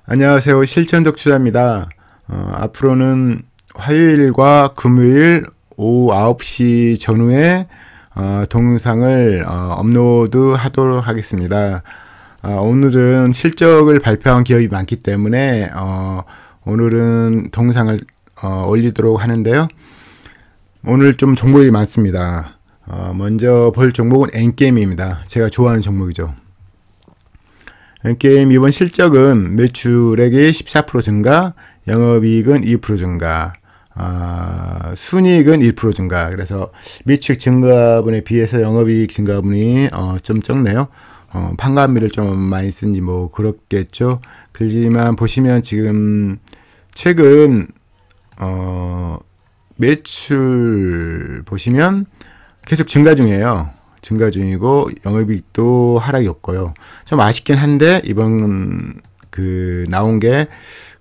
안녕하세요. 실천독주자입니다. 앞으로는 화요일과 금요일 오후 9시 전후에 동영상을 업로드 하도록 하겠습니다. 오늘은 실적을 발표한 기업이 많기 때문에 오늘은 동영상을 올리도록 하는데요. 오늘 좀 종목이 많습니다. 먼저 볼 종목은 엔게임입니다. 제가 좋아하는 종목이죠. 엔게임 이번 실적은 매출액이 14% 증가, 영업이익은 2% 증가, 순이익은 1% 증가. 그래서 매출 증가분에 비해서 영업이익 증가분이 좀 적네요. 판관비를 좀 많이 쓴지 뭐 그렇겠죠. 그렇지만 보시면 지금 최근 매출 보시면 계속 증가 중이에요. 증가 중이고 영업이익도 하락이 없고요. 좀 아쉽긴 한데 이번 나온 게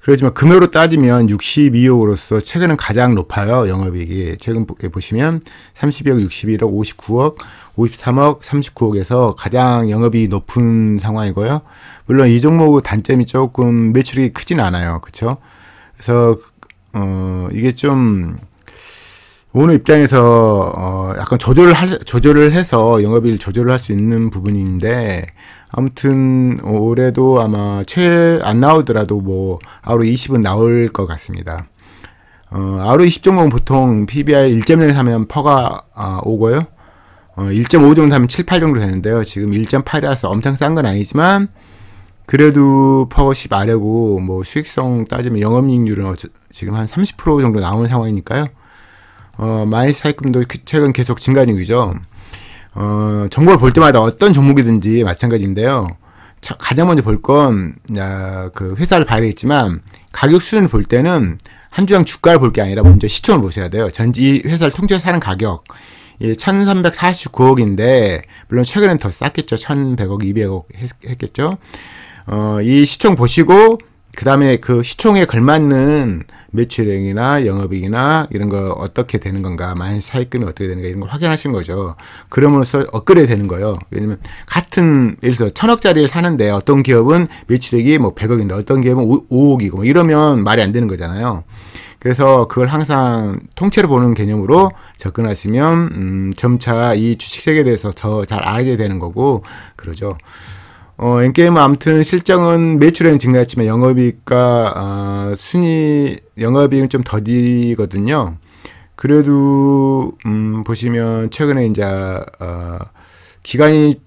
그렇지만 금요로 따지면 62억으로서 최근은 가장 높아요. 영업이익이 최근 보시면 32억, 61억, 59억, 53억, 39억에서 가장 영업이익이 높은 상황이고요. 물론 이 종목의 단점이 조금 매출이 크진 않아요. 그렇죠? 그래서 이게 좀 오늘 입장에서 약간 조절을 해서 영업이익을 조절을 할 수 있는 부분인데, 아무튼 올해도 아마 안 나오더라도 뭐 ROE20은 나올 것 같습니다. ROE20 종목은 보통 PBR 1.0 하면 퍼가 오고요. 1.5 정도 하면 7, 8 정도 되는데요. 지금 1.8이라서 엄청 싼 건 아니지만 그래도 퍼가 10 아래고, 뭐 수익성 따지면 영업이익률은 지금 한 30% 정도 나오는 상황이니까요. 마이너스 차익금도 최근 계속 증가 중이죠. 정보를 볼 때마다 어떤 종목이든지 마찬가지인데요. 가장 먼저 볼 건 그 회사를 봐야 되겠지만, 가격 수준을 볼 때는 한 주당 주가를 볼 게 아니라 먼저 시총을 보셔야 돼요. 이 회사를 통째로 사는 가격 1349억인데 물론 최근엔 더 쌌겠죠. 1100억, 200억 했겠죠. 이 시총 보시고 그 다음에 그 시총에 걸맞는 매출액이나 영업이익이나 이런 거 어떻게 되는 건가, 마이너스 차익금이 어떻게 되는가 이런 걸 확인하시는 거죠. 그러면서 업그레이드 되는 거예요. 왜냐면 같은 예를 들어 1000억짜리를 사는데 어떤 기업은 매출액이 뭐 100억인데 어떤 기업은 5억이고 뭐 이러면 말이 안 되는 거잖아요. 그래서 그걸 항상 통째로 보는 개념으로 접근하시면 점차 이 주식 세계에 대해서 더 잘 알게 되는 거고 그러죠. 엔게임은 아무튼 실적은 매출액은 증가했지만 영업이익과 영업이익은 좀 더디거든요. 그래도 보시면 최근에 이제 기간이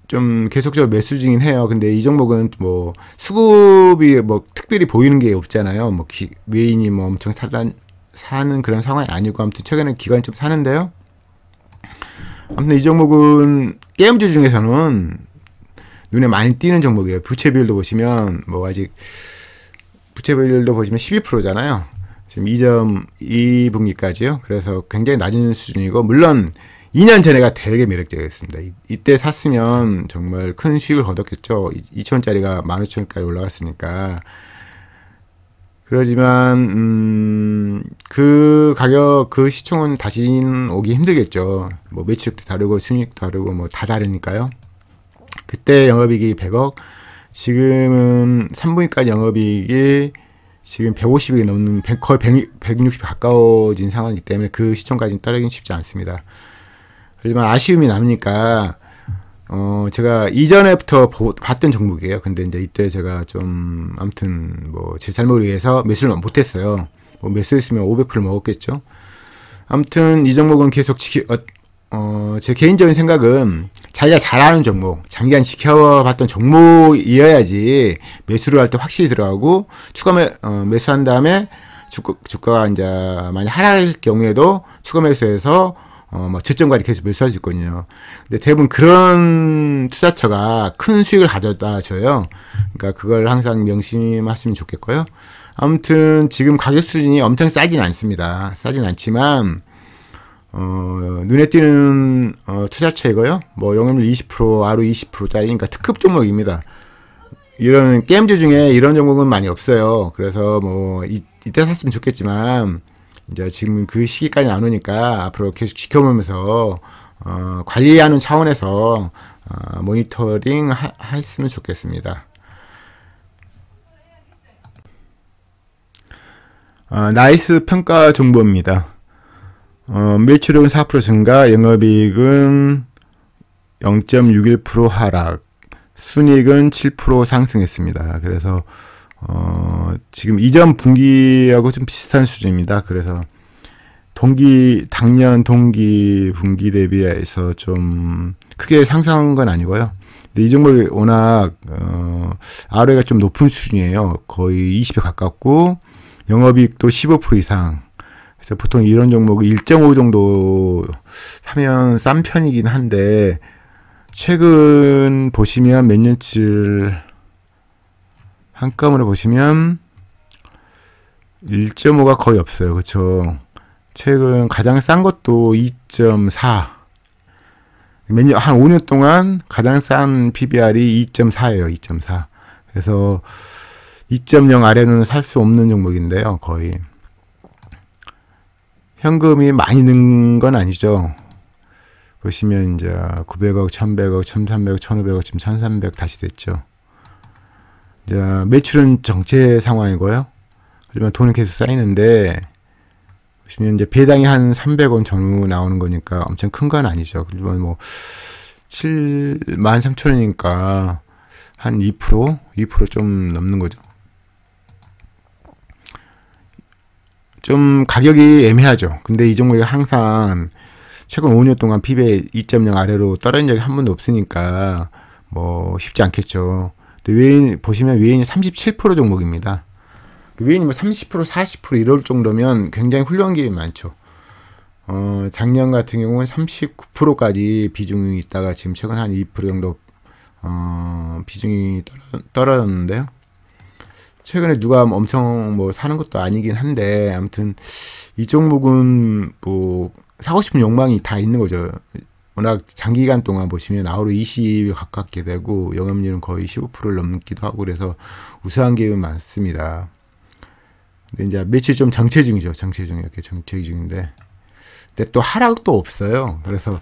좀 계속적으로 매수 중이긴 해요. 근데 이 종목은 뭐 수급이 뭐 특별히 보이는 게 없잖아요. 뭐 외인이 뭐 엄청 사는 그런 상황이 아니고, 아무튼 최근에 기간이 좀 사는데요. 아무튼 이 종목은 게임주 중에서는 눈에 많이 띄는 종목이에요. 부채 비율도 보시면 뭐 아직 부채 비율도 보시면 12%잖아요. 지금 2.2분기까지요. 그래서 굉장히 낮은 수준이고, 물론 2년 전에가 되게 매력적이었습니다. 이때 샀으면 정말 큰 수익을 거뒀겠죠. 2천원짜리가 15,000원까지 올라갔으니까. 그러지만 그 가격, 그 시총은 다시는 오기 힘들겠죠. 뭐 매출도 다르고 순이익도 다르고 뭐 다 다르니까요. 그때 영업이익이 100억, 지금은 3분기까지 영업이익이 지금 150억이 넘는 거의 160억 가까워진 상황이기 때문에 그 시총까지는 따르기는 쉽지 않습니다. 하지만 아쉬움이 남으니까 제가 이전에부터 봤던 종목이에요. 근데 이제 이때 제가 좀 아무튼 뭐 제 잘못을 위해서 매수를 못했어요. 뭐 매수했으면 500%를 먹었겠죠. 아무튼 이 종목은 계속 제 개인적인 생각은 자기가 잘하는 종목, 장기간 지켜봤던 종목이어야지 매수를 할 때 확실히 들어가고, 추가 매수한 다음에 주가가 이제 많이 하락할 경우에도 추가 매수해서 뭐 저점까지 계속 매수할 수 있거든요. 근데 대부분 그런 투자처가 큰 수익을 가져다 줘요. 그러니까 그걸 항상 명심하시면 좋겠고요. 아무튼 지금 가격 수준이 엄청 싸진 않습니다. 싸진 않지만 눈에 띄는 투자처이고요. 뭐 영업률 20%, ROE 20%짜리니까 특급 종목입니다. 이런 게임주 중에 이런 종목은 많이 없어요. 그래서 뭐 이때 샀으면 좋겠지만 이제 지금 그 시기까지 안 오니까 앞으로 계속 지켜보면서 관리하는 차원에서 모니터링 했으면 좋겠습니다. 나이스 평가 정보입니다. 매출액은 4% 증가, 영업이익은 0.61% 하락, 순이익은 7% 상승했습니다. 그래서 지금 이전 분기하고 좀 비슷한 수준입니다. 그래서 작년 동기 분기 대비해서 좀 크게 상승한 건 아니고요. 근데 이 종목이 워낙 ROE가 좀 높은 수준이에요. 거의 20에 가깝고 영업이익도 15% 이상. 그래서 보통 이런 종목은 1.5 정도 하면 싼 편이긴 한데 최근 보시면 몇 년치를 한꺼번에 보시면 1.5가 거의 없어요. 그렇죠? 최근 가장 싼 것도 2.4. 한 5년 동안 가장 싼 PBR이 2.4예요. 2.4. 그래서 2.0 아래는 살 수 없는 종목인데요. 거의 현금이 많이 는 건 아니죠. 보시면 이제 900억, 1100억, 1300억, 1500억, 지금 1300 다시 됐죠. 이제 매출은 정체 상황이고요. 그러면 돈은 계속 쌓이는데 보시면 이제 배당이 한 300원 전후 나오는 거니까 엄청 큰 건 아니죠. 그러면 뭐 73,000원이니까 한 2% 좀 넘는 거죠. 좀 가격이 애매하죠. 근데 이 종목이 항상 최근 5년 동안 PBR 2.0 아래로 떨어진 적이 한 번도 없으니까 뭐 쉽지 않겠죠. 근데 보시면 외인이 37% 종목입니다. 외인이 뭐 30%, 40% 이럴 정도면 굉장히 훌륭한 게 많죠. 작년 같은 경우는 39%까지 비중이 있다가 지금 최근 한 2% 정도 비중이 떨어졌는데요. 최근에 누가 엄청 뭐 사는 것도 아니긴 한데 아무튼 이 종목은 뭐 사고 싶은 욕망이 다 있는 거죠. 워낙 장기간 동안 보시면 ROE 20에 가깝게 되고 영업률은 거의 15%를 넘기도 하고 그래서 우수한 기업이 많습니다. 근데 이제 매출 좀 정체 중이죠. 정체 중인데 근데 또 하락도 없어요. 그래서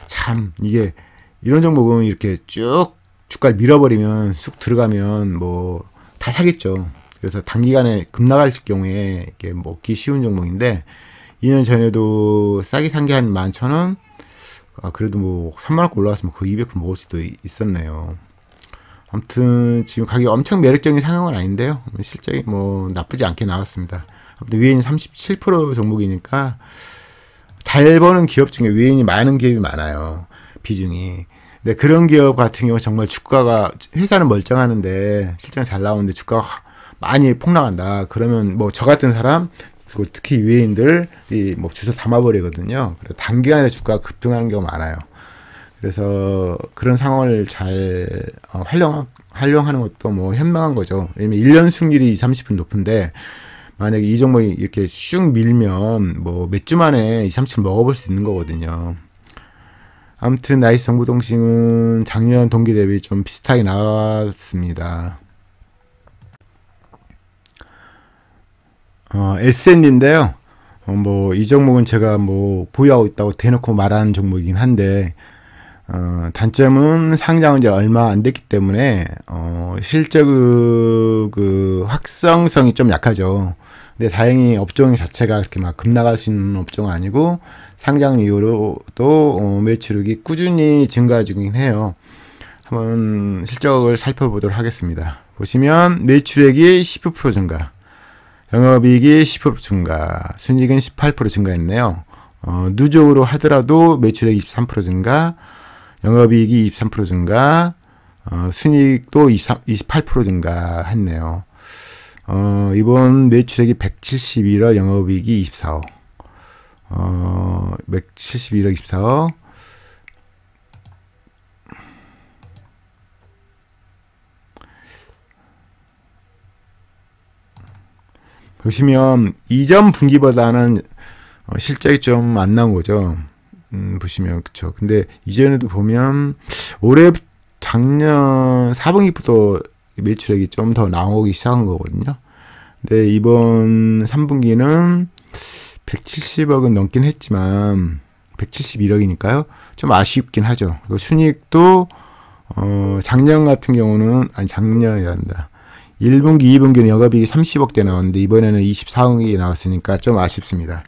참 이게 이런 종목은 이렇게 쭉 주가를 밀어버리면 쑥 들어가면 뭐 다 사겠죠. 그래서 단기간에 급락할 경우에 이게 먹기 쉬운 종목인데 2년 전에도 싸게 산 게 한 11,000원? 그래도 뭐 3만원 올라왔으면 거의 200% 먹을 수도 있었네요. 아무튼 지금 가격이 엄청 매력적인 상황은 아닌데요. 실적이 뭐 나쁘지 않게 나왔습니다. 아무튼 외인 37% 종목이니까 잘 버는 기업 중에 외인이 많은 기업이 많아요. 비중이. 근데 그런 기업 같은 경우 정말 주가가 회사는 멀쩡하는데 실적이 잘 나오는데 주가가 많이 폭락한다. 그러면 뭐 저 같은 사람 그리고 특히 외인들이 뭐 주소 담아버리거든요. 그래서 단기간에 주가가 급등하는 경우가 많아요. 그래서 그런 상황을 잘 활용하는 것도 뭐 현명한 거죠. 왜냐면 1년 수익률이 20-30% 높은데 만약에 이 종목이 이렇게 슉 밀면 뭐 몇 주 만에 20-30% 먹어볼 수 있는 거거든요. 아무튼 나이스 정보통신은 작년 동기 대비 좀 비슷하게 나왔습니다. SN인데요. 뭐 이 종목은 제가 뭐 보유하고 있다고 대놓고 말하는 종목이긴 한데 단점은 상장은 이제 얼마 안 됐기 때문에 실적 그 확성성이 좀 약하죠. 근데 다행히 업종 자체가 그렇게 막 급나갈 수 있는 업종은 아니고 상장 이후로도 매출액이 꾸준히 증가 중이긴 해요. 한번 실적을 살펴보도록 하겠습니다. 보시면 매출액이 19% 증가, 영업이익이 10% 증가, 순이익은 18% 증가했네요. 누적으로 하더라도 매출액 23% 증가, 영업이익이 23% 증가, 순이익도 28% 증가했네요. 이번 매출액이 171억, 영업이익이 24억. 171억, 24억. 보시면 이전 분기보다는 실적이 좀 안 나온 거죠. 보시면 그쵸. 근데 이전에도 보면 올해 작년 4분기부터 매출액이 좀 더 나오기 시작한 거거든요. 근데 이번 3분기는 170억은 넘긴 했지만 171억이니까요. 좀 아쉽긴 하죠. 그리고 순이익도 작년 같은 경우는 작년이란다. 1분기, 2분기는 영업이익이 30억대 나왔는데 이번에는 24억이 나왔으니까 좀 아쉽습니다.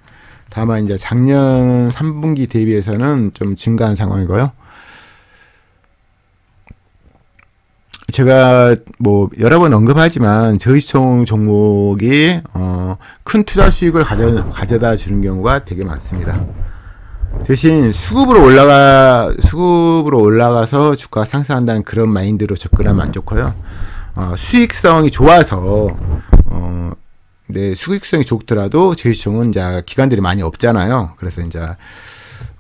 다만 이제 작년 3분기 대비해서는 좀 증가한 상황이고요. 제가 뭐 여러 번 언급하지만 저시총 종목이 큰 투자 수익을 가져다 주는 경우가 되게 많습니다. 대신 수급으로 올라가서 주가가 상승한다는 그런 마인드로 접근하면 안 좋고요. 수익성이 좋아서 네, 수익성이 좋더라도 저시총은 이제 기관들이 많이 없잖아요. 그래서 이제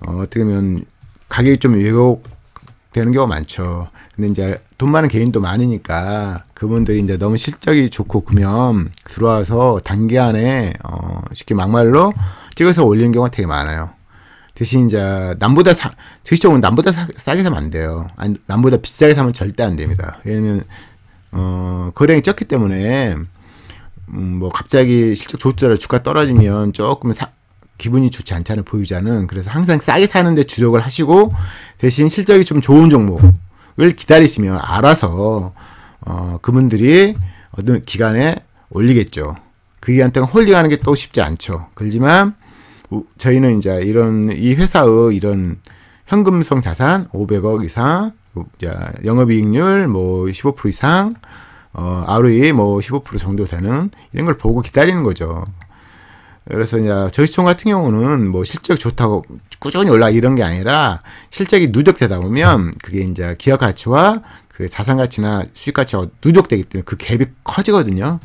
어떻게 보면 가격이 좀 왜곡되는 경우가 많죠. 근데 이제 돈 많은 개인도 많으니까 그분들이 이제 너무 실적이 좋고 그러면 들어와서 단기간에 쉽게 막말로 찍어서 올리는 경우가 되게 많아요. 대신 이제 저시총은 남보다 싸게 사면 안 돼요. 아니, 남보다 비싸게 사면 절대 안 됩니다. 왜냐면 거래량이 적기 때문에 뭐 갑자기 실적 좋더라도 주가 떨어지면 조금 기분이 좋지 않잖아요, 보유자는. 그래서 항상 싸게 사는데 주력을 하시고 대신 실적이 좀 좋은 종목을 기다리시면 알아서 그분들이 어느 기간에 올리겠죠. 그 기간 동안 홀딩하는 게 또 쉽지 않죠. 그렇지만 저희는 이제 이 회사의 이런 현금성 자산 500억 이상, 영업이익률 뭐 15% 이상, ROE 뭐 15% 정도 되는 이런 걸 보고 기다리는 거죠. 그래서 이제 저시총 같은 경우는 뭐 실적 좋다고 꾸준히 올라 이런 게 아니라 실적이 누적되다 보면 그게 이제 기업 가치와 그 자산 가치나 수익 가치가 누적되기 때문에 그 갭이 커지거든요.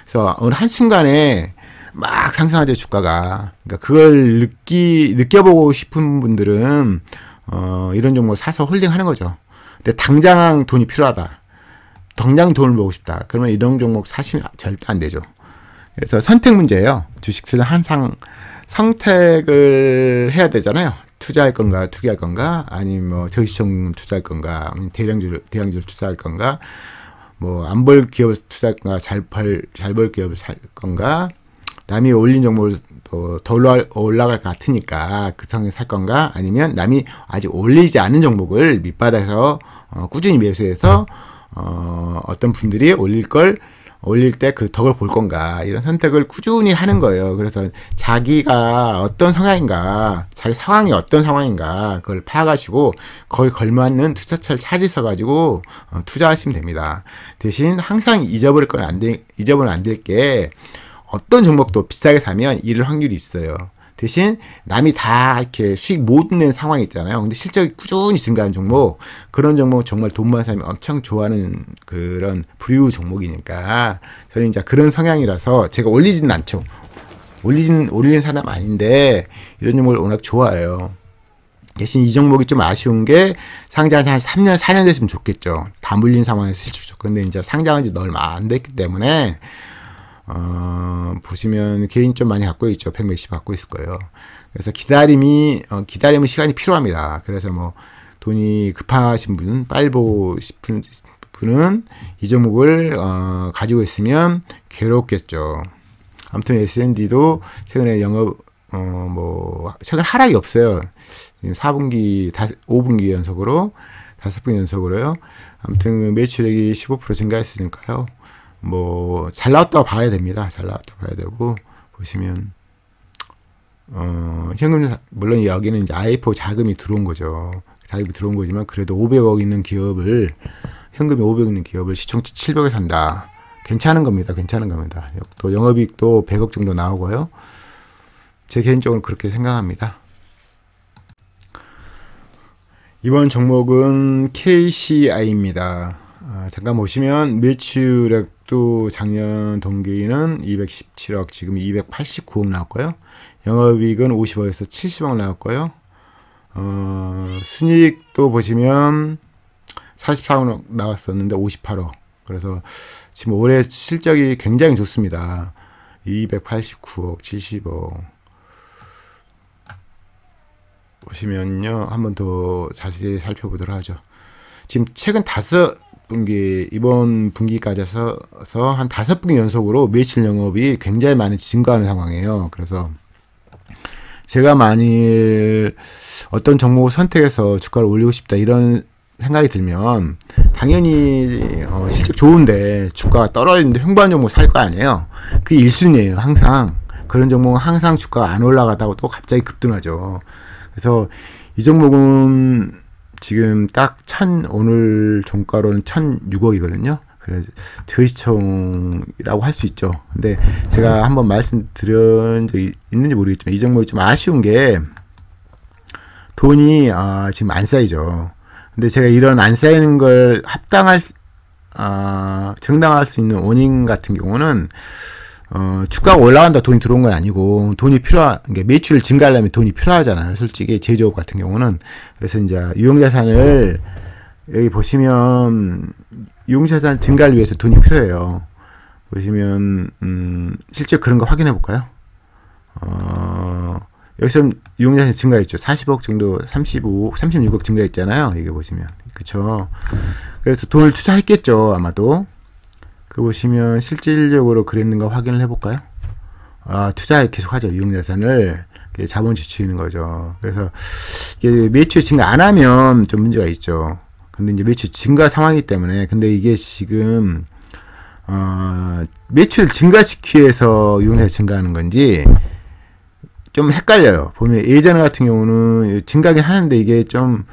그래서 어느 한 순간에 막 상승하죠, 주가가. 그러니까 그걸 느껴보고 싶은 분들은 이런 종목을 사서 홀딩하는 거죠. 근데 당장 돈이 필요하다. 당장 돈을 보고 싶다. 그러면 이런 종목 사시면 절대 안 되죠. 그래서 선택 문제예요. 주식은 항상 선택을 해야 되잖아요. 투자할 건가, 투기할 건가, 아니면 뭐 저시총 투자할 건가, 아니면 대량주 투자할 건가, 뭐 안 벌 기업을 투자할 건가, 잘 벌 기업을 살 건가, 남이 올린 종목을 더 올라갈 것 같으니까 그 상에 살 건가, 아니면 남이 아직 올리지 않은 종목을 밑바닥에서 꾸준히 매수해서 어떤 분들이 올릴 때 그 덕을 볼 건가, 이런 선택을 꾸준히 하는 거예요. 그래서 자기가 어떤 성향인가, 자기 상황이 어떤 상황인가, 그걸 파악하시고 거기 걸맞는 투자처를 찾으셔 가지고 투자하시면 됩니다. 대신 항상 잊어버리면 안 될 게, 어떤 종목도 비싸게 사면 잃을 확률이 있어요. 대신 남이 다 이렇게 수익 못 낸 상황이 있잖아요. 근데 실적이 꾸준히 증가하는 종목, 그런 종목 정말 돈 많은 사람이 엄청 좋아하는 그런 부유 종목이니까 저는 이제 그런 성향이라서 제가 올리지는 않죠. 올리는 사람 아닌데 이런 종목을 워낙 좋아해요. 대신 이 종목이 좀 아쉬운 게 상장한 한 3년, 4년 됐으면 좋겠죠. 다 물린 상황에서 실적 좋고. 근데 이제 상장한 지 얼마 안 됐기 때문에 보시면 개인 좀 많이 갖고 있죠. 100몇십 갖고 있을 거예요. 그래서 기다리면 시간이 필요합니다. 그래서 뭐 돈이 급하신 분, 빨리 보고 싶은 분은 이 종목을 가지고 있으면 괴롭겠죠. 아무튼 S&D도 최근에 최근 하락이 없어요. 4분기, 5분기 연속으로, 5분기 연속으로요. 아무튼 매출액이 15% 증가했으니까요. 뭐 잘 나왔다고 봐야 됩니다. 잘 나왔다고 봐야 되고, 보시면 현금, 물론 여기는 이제 IPO 자금이 들어온 거죠. 자금이 들어온 거지만 그래도 500억 있는 기업을, 현금이 500억 있는 기업을 시총치 700에 산다. 괜찮은 겁니다. 또 영업이익도 100억 정도 나오고요. 제 개인적으로 그렇게 생각합니다. 이번 종목은 KCI입니다. 잠깐 보시면 매출액도 작년 동기는 217억, 지금 289억 나왔고요. 영업이익은 50억에서 70억 나왔고요. 순이익도 보시면 44억 나왔었는데 58억. 그래서 지금 올해 실적이 굉장히 좋습니다. 289억, 70억. 보시면요. 한번 더 자세히 살펴보도록 하죠. 지금 최근 5분기, 이번 분기까지 해서 한 5분기 연속으로 매출 영업이 굉장히 많이 증가하는 상황이에요. 그래서 제가 만일 어떤 종목을 선택해서 주가를 올리고 싶다 이런 생각이 들면 당연히 실적 좋은데 주가가 떨어지는데 횡보한 종목 살 거 아니에요. 그게 1순위예요. 항상. 그런 종목은 항상 주가가 안 올라가다가 또 갑자기 급등하죠. 그래서 이 종목은 지금 딱 오늘 종가로는 1,006억이거든요. 그래서 저시총이라고 할 수 있죠. 근데 제가 한번 말씀드린 적이 있는지 모르겠지만 이 종목이 좀 아쉬운 게 돈이 지금 안 쌓이죠. 근데 제가 이런 안 쌓이는 걸 정당화할 수 있는 원인 같은 경우는 주가가 올라간다 돈이 들어온 건 아니고 돈이 그러니까 매출 증가하려면 돈이 필요하잖아요. 솔직히 제조업 같은 경우는. 그래서 이제 유형자산을 여기 보시면 유형자산 증가를 위해서 돈이 필요해요. 보시면 실제 그런 거 확인해 볼까요? 여기서 유형자산이 증가했죠. 40억 정도, 36억 증가했잖아요. 이게 보시면. 그쵸. 그래서 돈을 투자했겠죠. 아마도. 그 보시면 실질적으로 그랬는가 확인을 해볼까요? 투자 계속 하죠. 유형자산을. 자본 지출하는 거죠. 그래서 이게 매출 증가 안 하면 좀 문제가 있죠. 근데 이제 매출 증가 상황이기 때문에. 근데 이게 지금, 매출 증가시키기 위해서 유형자산 증가하는 건지, 좀 헷갈려요. 보면 예전 같은 경우는 증가하긴 하는데 이게 좀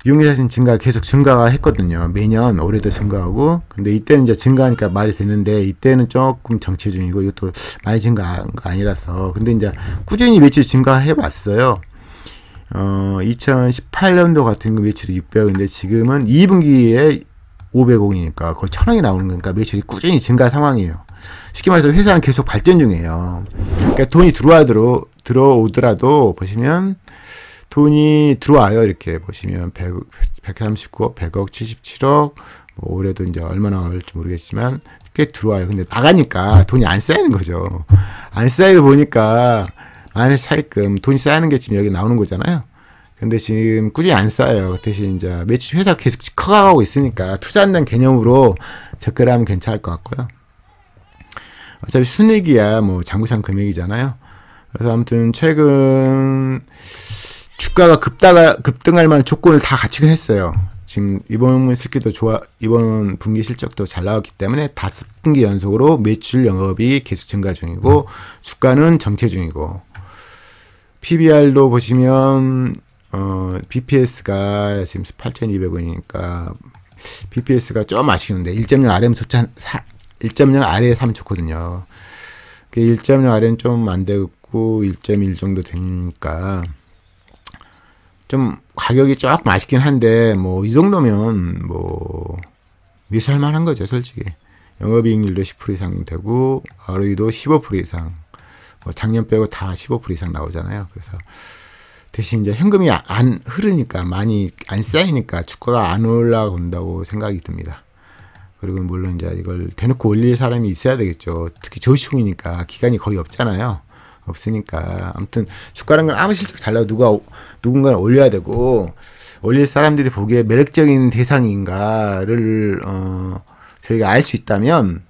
유형자산 증가 계속 증가가 했거든요. 매년 올해도 증가하고. 근데 이때는 이제 증가하니까 말이 되는데 이때는 조금 정체 중이고 이것도 많이 증가한 거 아니라서. 근데 이제 꾸준히 매출 증가해 왔어요. 2018년도 같은 거 매출이 600억인데 지금은 2분기에 500억이니까 거의 1000억이 나오는 거니까 매출이 꾸준히 증가 상황이에요. 쉽게 말해서 회사는 계속 발전 중이에요. 그러니까 돈이 들어오더라도 보시면 돈이 들어와요. 이렇게 보시면 139억, 100억, 77억, 뭐 올해도 이제 얼마나 나올지 모르겠지만 꽤 들어와요. 근데 나가니까 돈이 안 쌓이는 거죠. 안 쌓이다 보니까 만약 차입금 돈이 쌓이는 게 지금 여기 나오는 거잖아요. 근데 지금 꾸준히 안 쌓여요. 대신 이제 매출 회사 계속 커가고 있으니까 투자한다는 개념으로 접근하면 괜찮을 것 같고요. 어차피 순이익이야 뭐 장부상 금액이잖아요. 그래서 아무튼 최근 주가가 급등할 만한 조건을 다 갖추긴 했어요. 지금 이번 분기 실적도 잘 나왔기 때문에 5분기 연속으로 매출 영업이 계속 증가 중이고 주가는 정체 중이고 PBR도 보시면 BPS가 지금 8,200원이니까 BPS가 좀 아쉬운데 1.0 아래면 1.0 아래에 사면 좋거든요. 1.0 아래는 좀 안 되고 1.1 정도 되니까 좀 가격이 조금 아쉽긴 한데 뭐 이 정도면 뭐 매수할 만한 거죠. 솔직히 영업이익률도 10% 이상 되고 ROE도 15% 이상 뭐 작년 빼고 다 15% 이상 나오잖아요. 그래서 대신 이제 현금이 안 흐르니까 많이 안 쌓이니까 주가가 안 올라온다고 생각이 듭니다. 그리고 물론 이제 이걸 대놓고 올릴 사람이 있어야 되겠죠. 특히 저시총이니까 기간이 거의 없잖아요. 없으니까 아무튼 주가라는 건 아무 실적 잘 나고 누군가는 올려야 되고 올릴 사람들이 보기에 매력적인 대상인가를 저희가 알 수 있다면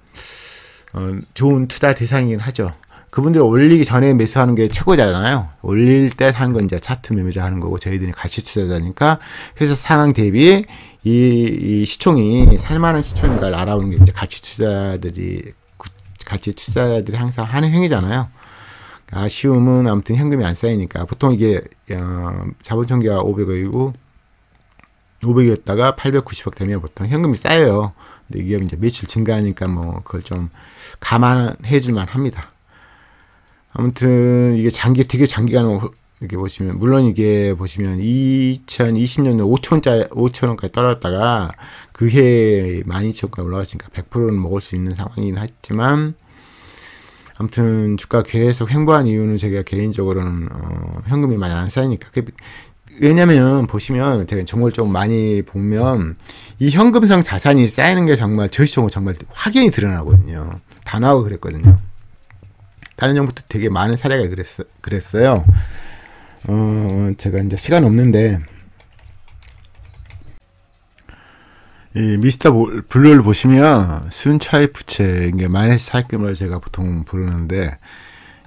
좋은 투자 대상이긴 하죠. 그분들이 올리기 전에 매수하는 게 최고잖아요. 올릴 때 사는 건 이제 차트 매매자 하는 거고 저희들이 가치 투자자니까 회사 상황 대비 이 시총이 살만한 시총인가를 알아보는 게 이제 가치 투자자들이 항상 하는 행위잖아요. 아쉬움은 아무튼 현금이 안 쌓이니까 보통 이게 자본총계가 500억이고 500이었다가 890억 되면 보통 현금이 쌓여요. 근데 이게 이제 매출 증가하니까 뭐 그걸 좀 감안해 줄만 합니다. 아무튼 이게 되게 장기간 이렇게 보시면 물론 이게 보시면 2020년에 5천원까지 떨어졌다가 그 해에 12,000원까지 올라갔으니까 100%는 먹을 수 있는 상황이긴 했지만 아무튼 주가 계속 횡보한 이유는 제가 개인적으로는 현금이 많이 안 쌓이니까. 왜냐면 보시면 제가 정보를 좀 많이 보면 이 현금성 자산이 쌓이는 게 정말 저시총은 정말 확연히 드러나거든요. 다 나오고 그랬거든요. 다른 정부도 되게 많은 사례가 그랬어요. 제가 이제 시간 없는데, 이 미스터 블루를 보시면 순차익 부채, 이게 마이너스 차익금을 제가 보통 부르는데,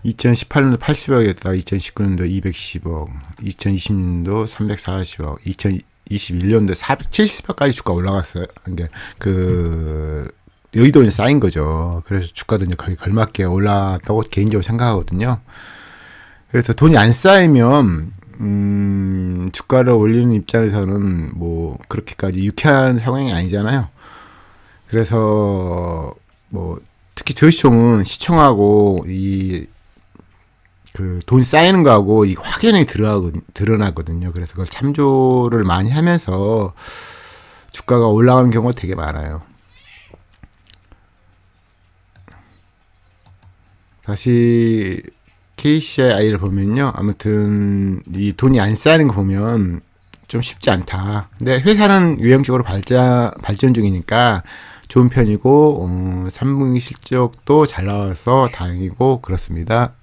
2018년도 80억이었다가 2019년도 210억, 2020년도 340억, 2021년도 470억까지 주가 올라갔어요. 이게 여의도에 쌓인 거죠. 그래서 주가도 이제 거의 걸맞게 올랐다고 개인적으로 생각하거든요. 그래서 돈이 안 쌓이면 주가를 올리는 입장에서는 뭐 그렇게까지 유쾌한 상황이 아니잖아요. 그래서 뭐 특히 저희 시총은 시총하고 돈 쌓이는 거하고 이 확연히 드러나거든요. 그래서 그걸 참조를 많이 하면서 주가가 올라가는 경우가 되게 많아요. 다시 KCI를 보면요. 아무튼 이 돈이 안 쌓이는 거 보면 좀 쉽지 않다. 근데 회사는 유형적으로 발전 중이니까 좋은 편이고 3분기 실적도 잘 나와서 다행이고 그렇습니다.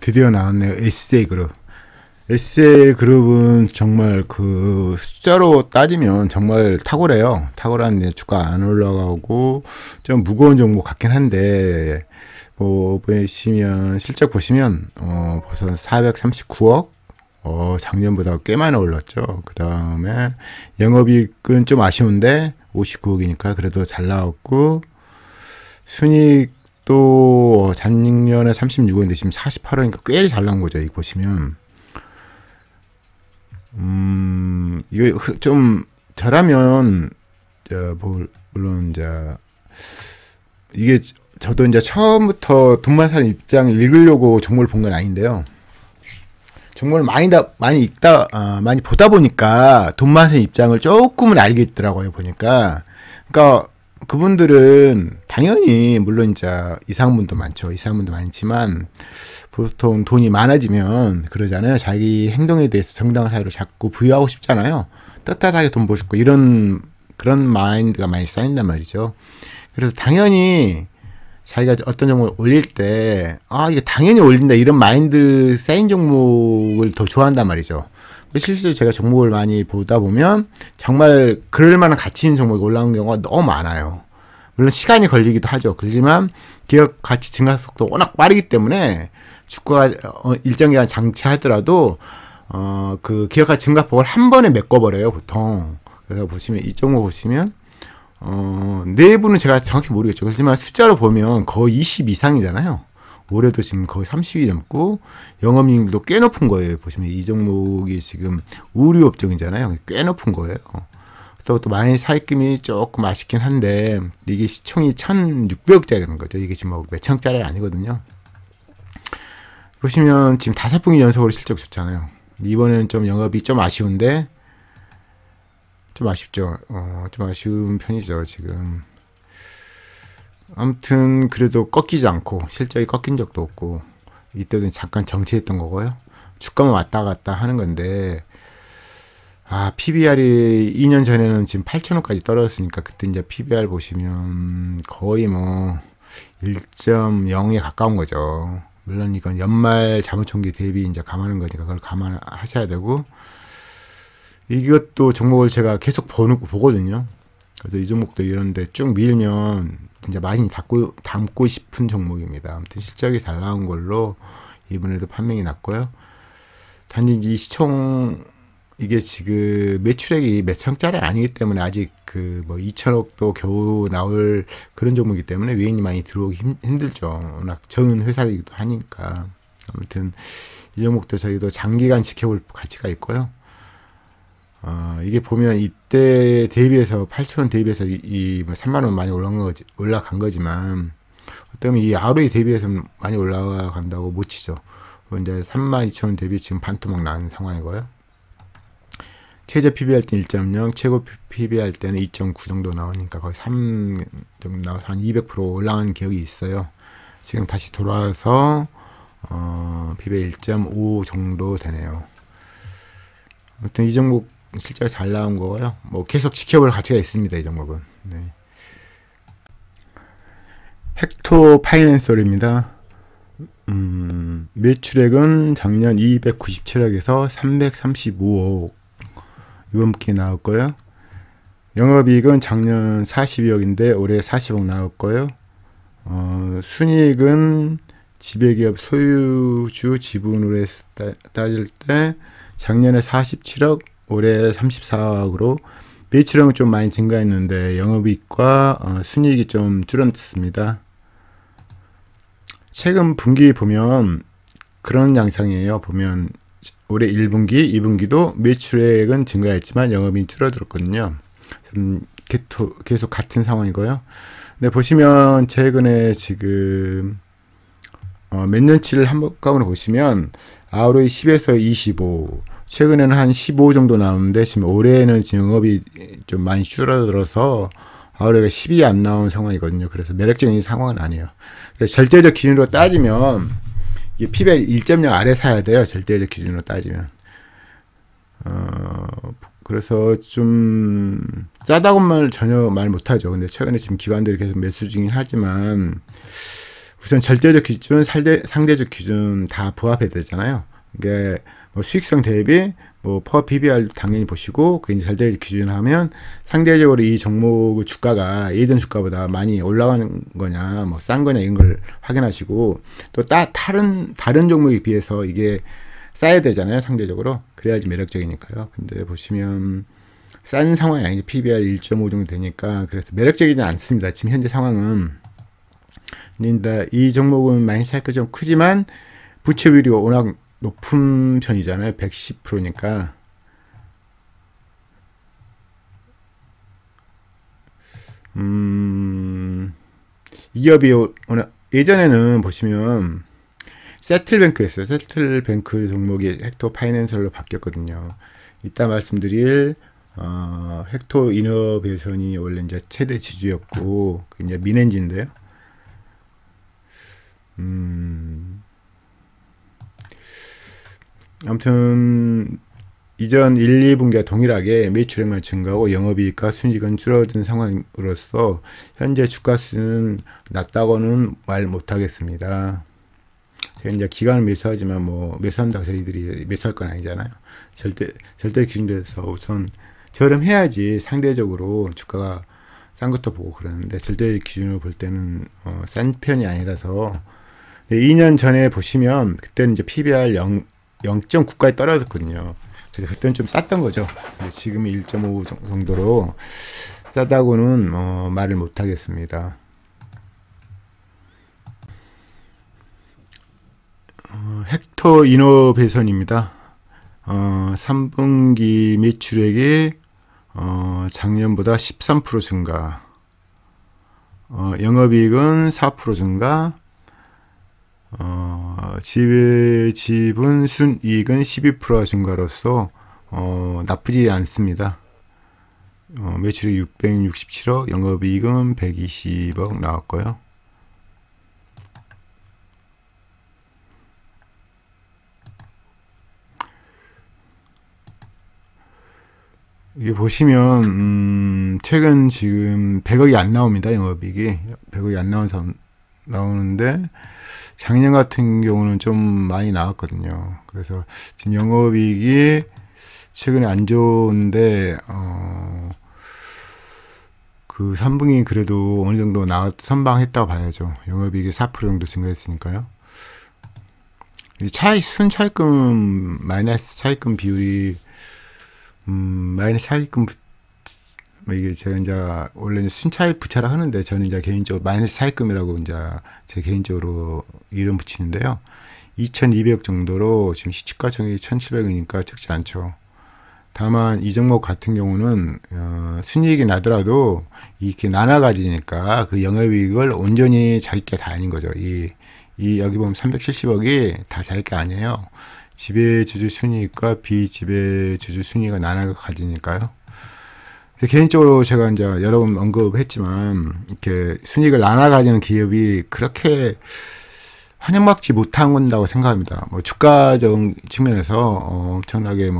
드디어 나왔네요. SJ그룹. SJ그룹은 정말 그 숫자로 따지면 정말 탁월해요. 탁월한데 주가 안 올라가고 좀 무거운 종목 같긴 한데 보시면 실적 보시면 벌써 439억 작년보다 꽤 많이 올랐죠. 그 다음에 영업이익은 좀 아쉬운데 59억이니까 그래도 잘 나왔고 순이익 또 작년에 36억인데 지금 48억이니까 꽤 잘 나온 거죠. 이거 보시면 이거 좀 저라면 물론 이제 이게 저도 이제 처음부터 돈만 사는 입장 읽으려고 종목을 본 건 아닌데요. 종목을 많이 보다 보니까 돈만 사는 입장을 조금은 알겠더라고요. 보니까 그러니까 그분들은 당연히 물론 이제 이상한 분도 많죠. 이상한 분도 많지만 보통 돈이 많아지면 그러잖아요. 자기 행동에 대해서 정당한 사유를 자꾸 부여하고 싶잖아요. 떳떳하게 돈 벌고 싶고 그런 마인드가 많이 쌓인단 말이죠. 그래서 당연히 자기가 어떤 종목을 올릴 때 이게 당연히 올린다 이런 마인드 쌓인 종목을 더 좋아한단 말이죠. 실제로 제가 종목을 많이 보다 보면 정말 그럴 만한 가치 있는 종목이 올라오는 경우가 너무 많아요. 물론 시간이 걸리기도 하죠. 그렇지만 기업 가치 증가 속도 워낙 빠르기 때문에 주가가 일정 기간 장치하더라도 그 기업 가치 증가폭을 한 번에 메꿔버려요, 보통. 그래서 보시면 이 종목 보시면 내부는 제가 정확히 모르겠죠. 그렇지만 숫자로 보면 거의 20 이상이잖아요. 올해도 지금 거의 30이 넘고 영업이익도 꽤 높은 거예요. 보시면 이 종목이 지금 의류업종이잖아요. 꽤 높은 거예요. 또 많이 사익금이 조금 아쉽긴 한데 이게 시총이 1,600억짜리라는 거죠. 이게 지금 뭐 몇천억짜리 아니거든요. 보시면 지금 5분기 연속으로 실적 좋잖아요. 이번에는 좀 영업이 좀 아쉬운데 좀 아쉽죠. 좀 아쉬운 편이죠, 지금. 아무튼 그래도 꺾이지 않고 실적이 꺾인 적도 없고 이때도 잠깐 정체했던 거고요. 주가만 왔다 갔다 하는 건데 PBR이 2년 전에는 지금 8,000원까지 떨어졌으니까 그때 이제 PBR 보시면 거의 뭐 1.0에 가까운 거죠. 물론 이건 연말 자본총계 대비 이제 감안하는 거니까 그걸 감안하셔야 되고 이것도 종목을 제가 계속 보거든요. 그래서 이 종목도 이런데 쭉 밀면 진짜 많이 담고 싶은 종목입니다. 아무튼 실적이 잘 나온 걸로 이번에도 판명이 났고요. 단지 이 시총 이게 지금 매출액이 몇 천짜리 아니기 때문에 아직 그 뭐 2천억도 겨우 나올 그런 종목이기 때문에 외인이 많이 들어오기 힘들죠. 워낙 적은 회사이기도 하니까. 아무튼 이 종목도 저희도 장기간 지켜볼 가치가 있고요. 이게 보면 이때 대비해서 8,000원 대비해서 뭐 3만원 많이 올라간 거지만 어쩌면 이 ROE 대비해서 많이 올라간다고 못 치죠. 이제 32,000원 대비 지금 반토막 나는 상황이고요. 최저 PBR 때는 1.0, 최고 PBR 때는 2.9 정도 나오니까 거의 3 정도 나와서 한 200% 올라간 기억이 있어요. 지금 다시 돌아와서 PBR 1.5 정도 되네요. 아무튼 이 종목 실제로 잘 나온 거고요. 뭐 계속 지켜볼 가치가 있습니다. 이 종목은. 네. 헥토 파이낸셜입니다. 매출액은 작년 297억에서 335억 이번기 나왔고요. 영업이익은 작년 42억인데 올해 40억 나왔고요. 순이익은 지배기업 소유주 지분으로 따질 때 작년에 47억, 올해 34억으로 매출액은 좀 많이 증가했는데 영업이익과 순이익이 좀 줄었습니다. 최근 분기 보면 그런 양상이에요. 보면 올해 1분기, 2분기도 매출액은 증가했지만 영업이익이 줄어들었거든요. 계속 같은 상황이고요. 근데 보시면 최근에 지금 몇 년치를 한꺼번에 보시면 ROE 10에서 25, 최근에는 한 15 정도 나오는데 지금 올해는 지금 영업이 좀 많이 줄어들어서 ROE가 10이 안 나온 상황이거든요. 그래서 매력적인 상황은 아니에요. 그래서 절대적 기준으로 따지면 이게 PBR 1.0 아래 사야 돼요. 절대적 기준으로 따지면. 그래서 좀 싸다고만 전혀 말 못하죠. 근데 최근에 지금 기관들이 계속 매수 중이긴 하지만 우선 절대적 기준, 상대적 기준 다 부합해야 되잖아요. 이게 뭐 수익성 대비 뭐 퍼 PBR 당연히 보시고 그 절대적 기준 하면 상대적으로 이 종목의 주가가 예전 주가보다 많이 올라가는 거냐, 뭐 싼 거냐 이런 걸 확인하시고 또 다른 종목에 비해서 이게 싸야 되잖아요. 상대적으로. 그래야지 매력적이니까요. 근데 보시면 싼 상황이 아니죠. PBR 1.5 정도 되니까 그래서 매력적이지 않습니다. 지금 현재 상황은. 근데 이 종목은 마이너스 차이가 좀 크지만 부채 비율이 워낙 높은 편이잖아요. 110%니까. 이 기업이 예전에는 보시면 세틀뱅크였어요. 세틀뱅크 종목이 헥토 파이낸셜로 바뀌었거든요. 이따 말씀드릴 헥토 이노베이션이 원래 이제 최대 지주였고 이제 민엔지인데요. 아무튼 이전 1, 2분기와 동일하게 매출액만 증가하고 영업이익과 순이익은 줄어든 상황으로서 현재 주가수는 낮다고는 말 못하겠습니다. 제가 이제 기간을 매수하지만 뭐 매수한다고 저희들이 매수할 건 아니잖아요. 절대 기준에서 우선 저렴해야지 상대적으로 주가가 싼 것도 보고 그러는데 절대 기준으로 볼 때는 싼 편이 아니라서 2년 전에 보시면 그때는 이제 PBR 0.9까지 떨어졌거든요. 그래서 그때는 좀 쌌던 거죠. 근데 지금 1.5 정도로 싸다고는 말을 못 하겠습니다. 헥토 이노베이션입니다. 3분기 매출액이 작년보다 13% 증가, 영업이익은 4% 증가, 지분 순이익은 12% 증가로서 나쁘지 않습니다. 매출이 667억, 영업이익은 120억 나왔고요. 이게 보시면 최근 지금 100억이 안 나옵니다. 영업이익이 100억이 안 나오는데 작년 같은 경우는 좀 많이 나왔거든요. 그래서 지금 영업이익이 최근에 안 좋은데 그 3분기 그래도 어느 정도 선방했다고 봐야죠. 영업이익이 4% 정도 증가했으니까요. 순차익금 마이너스 차익금 비율이 마이너스 차익금 이게 제가 이제 원래 순차익 부채라 하는데 저는 이제 개인적으로 마이너스 차익금이라고 이제 제 개인적으로 이름 붙이는데요. 2,200억 정도로 지금 시가총액이 1,700억이니까 적지 않죠. 다만 이 종목 같은 경우는 순이익이 나더라도 이렇게 나눠 가지니까 그 영업이익을 온전히 자기 게 다 아닌 거죠. 여기 보면 370억이 다 자기 게 아니에요. 지배주주 순이익과 비지배주주 순이익을 나눠 가지니까요. 개인적으로 제가 이제 여러 번 언급했지만 이렇게 순이익을 나눠 가지는 기업이 그렇게 환영받지 못한 건다고 생각합니다. 뭐 주가적 측면에서 엄청나게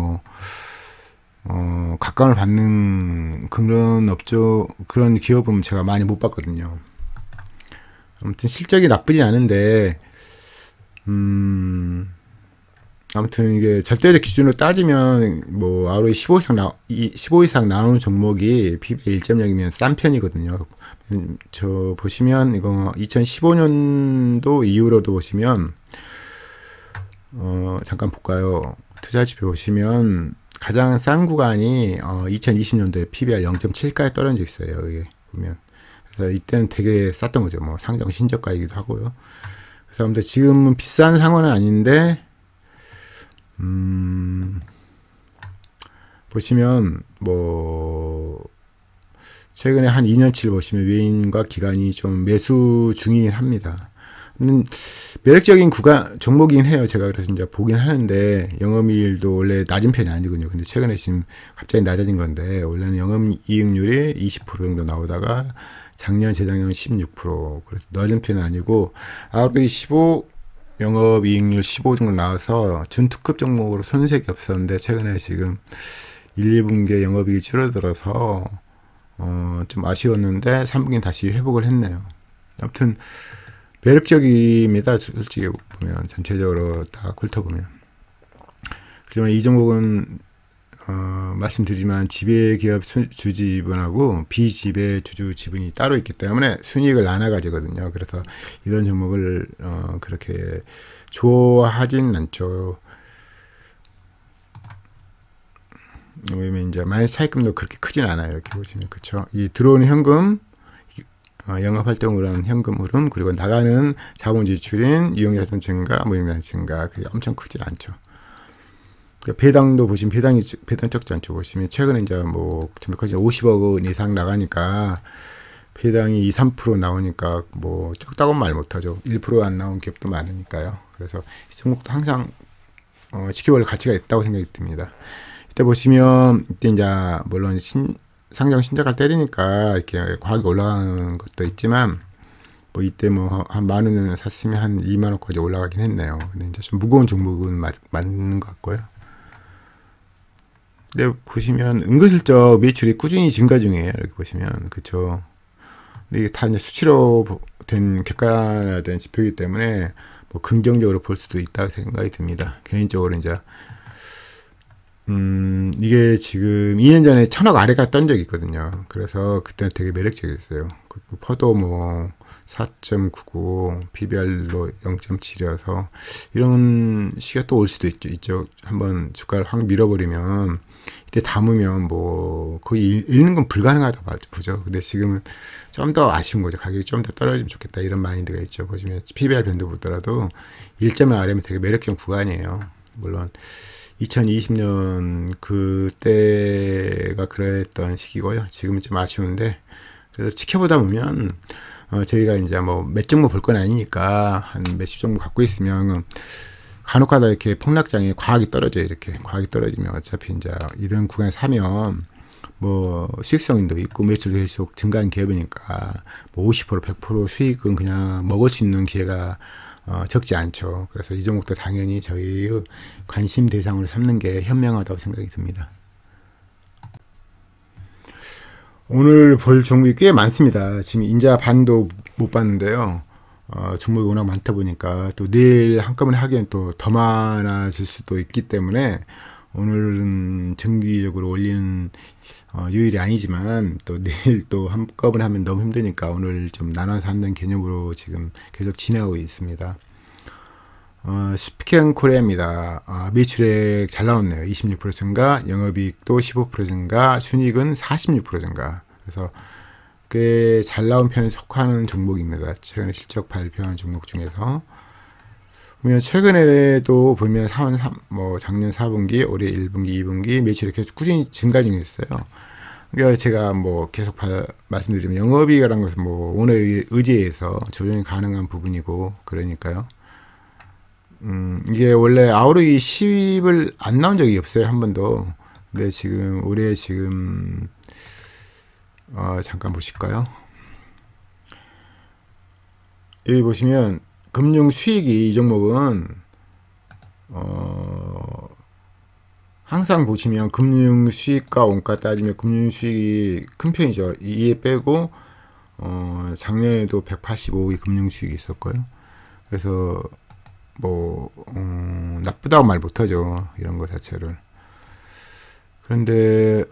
각광을 받는 그런 기업은 제가 많이 못 봤거든요. 아무튼 실적이 나쁘진 않은데 아무튼 이게 절대적 기준으로 따지면 뭐 ROE 15 이상 나오는 종목이 PBR 1.0이면 싼 편이거든요. 저 보시면 이거 2015년도 이후로도 보시면 잠깐 볼까요? 투자지표 보시면 가장 싼 구간이 2020년도에 PBR 0.7까지 떨어져 있어요. 이게 보면. 그래서 이때는 되게 쌌던 거죠. 뭐 상장 신저가이기도 하고요. 그래서 아무튼 지금은 비싼 상황은 아닌데 보시면 뭐 최근에 한 2년치를 보시면 외인과 기관이 좀 매수 중이긴 합니다. 매력적인 구간 종목이긴 해요. 제가 그래서 이제 보긴 하는데 영업이익도 원래 낮은 편이 아니거든요. 근데 최근에 지금 갑자기 낮아진 건데 원래는 영업이익률이 20% 정도 나오다가 작년 재작년 16% 그래서 낮은 편은 아니고 ROE 15 영업이익률 15 정도 나와서 준특급 종목으로 손색이 없었는데 최근에 지금 1, 2분기에 영업이익이 줄어들어서 좀 아쉬웠는데 3분기는 다시 회복을 했네요. 아무튼 매력적입니다. 솔직히 보면 전체적으로 다 훑어보면. 그렇지만 이 종목은 말씀드리지만 지배기업 주지분하고 비지배 주주 지분이 따로 있기 때문에 순이익을 나눠 가지거든요. 그래서 이런 종목을 그렇게 좋아하진 않죠. 왜냐면 이제 마이너스 차익금도 그렇게 크진 않아요. 이렇게 보시면 그렇죠. 이 들어오는 현금 영업활동으로 하는 현금 흐름 그리고 나가는 자본 지출인 이용자산 증가, 무임자산 증가 그게 엄청 크진 않죠. 배당도 보시면 배당 적지 않죠. 보시면 최근에 이제 뭐 50억 원 이상 나가니까 배당이 2, 3% 나오니까 뭐 적다고 말 못하죠. 1% 안 나온 기업도 많으니까요. 그래서 이 종목도 항상 지켜볼 가치가 있다고 생각이 듭니다. 이때 보시면 이때 이제 물론 상장 신자가 때리니까 이렇게 과하게 올라가는 것도 있지만 뭐 이때 뭐 한 10,000원을 샀으면 한 20,000원까지 올라가긴 했네요. 근데 이제 좀 무거운 종목은 맞는 것 같고요. 근데 보시면 은근슬쩍 매출이 꾸준히 증가 중이에요. 이렇게 보시면 그쵸. 근데 이게 다 이제 수치로 된 객관화된 지표이기 때문에 뭐 긍정적으로 볼 수도 있다고 생각이 듭니다. 개인적으로 이제 이게 지금 2년 전에 1,000억 아래가 떤 적이 있거든요. 그래서 그때는 되게 매력적이었어요. 퍼도 뭐 4.99, PBR로 0.7이어서 이런 시기가 또 올 수도 있죠. 한번 주가를 확 밀어버리면 이때 담으면 뭐 거의 잃는 건 불가능하다 보죠. 근데 지금은 좀 더 아쉬운 거죠. 가격이 좀 더 떨어지면 좋겠다 이런 마인드가 있죠. 보시면 PBR 밴드 보더라도 1점 아래면 되게 매력적인 구간이에요. 물론 2020년 그때가 그랬던 시기고요. 지금은 좀 아쉬운데 그래서 지켜보다 보면 저희가 이제 뭐 몇 종목 볼 건 아니니까 한 몇십 종목 갖고 있으면 간혹가다 이렇게 폭락장에 과하게 떨어져요. 이렇게 과하게 떨어지면 어차피 이제 이런 구간에 사면 뭐 수익성도 있고 매출도 계속 증가한 기업이니까 뭐 50% 100% 수익은 그냥 먹을 수 있는 기회가 적지 않죠. 그래서 이 종목도 당연히 저희의 관심 대상으로 삼는 게 현명하다고 생각이 듭니다. 오늘 볼 종목이 꽤 많습니다. 지금 인자 반도 못 봤는데요. 종목이 워낙 많다 보니까 또 내일 한꺼번에 하기엔 또 더 많아질 수도 있기 때문에 오늘은 정기적으로 올리는 요일이 아니지만 또 내일 또 한꺼번에 하면 너무 힘드니까 오늘 좀 나눠서 한다는 개념으로 지금 계속 진행하고 있습니다. 스피켄 코리아입니다. 매출액 잘 나왔네요. 26% 증가, 영업이익도 15% 증가, 순이익은 46% 증가. 그래서 꽤 잘 나온 편에 속하는 종목입니다. 최근에 실적 발표한 종목 중에서. 보면 최근에도 보면 뭐 작년 4분기, 올해 1분기, 2분기 매출이 계속 꾸준히 증가 중이었어요. 그러니까 제가 뭐 계속 말씀드리면 영업이익이라는 것은 뭐 오늘 의지에서 조정이 가능한 부분이고 그러니까요. 이게 원래 ROE 10을 안 나온 적이 없어요. 한 번도. 근데 지금 올해 지금 잠깐 보실까요? 여기 보시면 금융 수익이 이 종목은 항상 보시면 금융 수익과 원가 따지면 금융 수익이 큰 편이죠. 이에 빼고 작년에도 185억의 금융 수익이 있었고요. 그래서 뭐 나쁘다고 말 못하죠. 이런 거 자체를. 그런데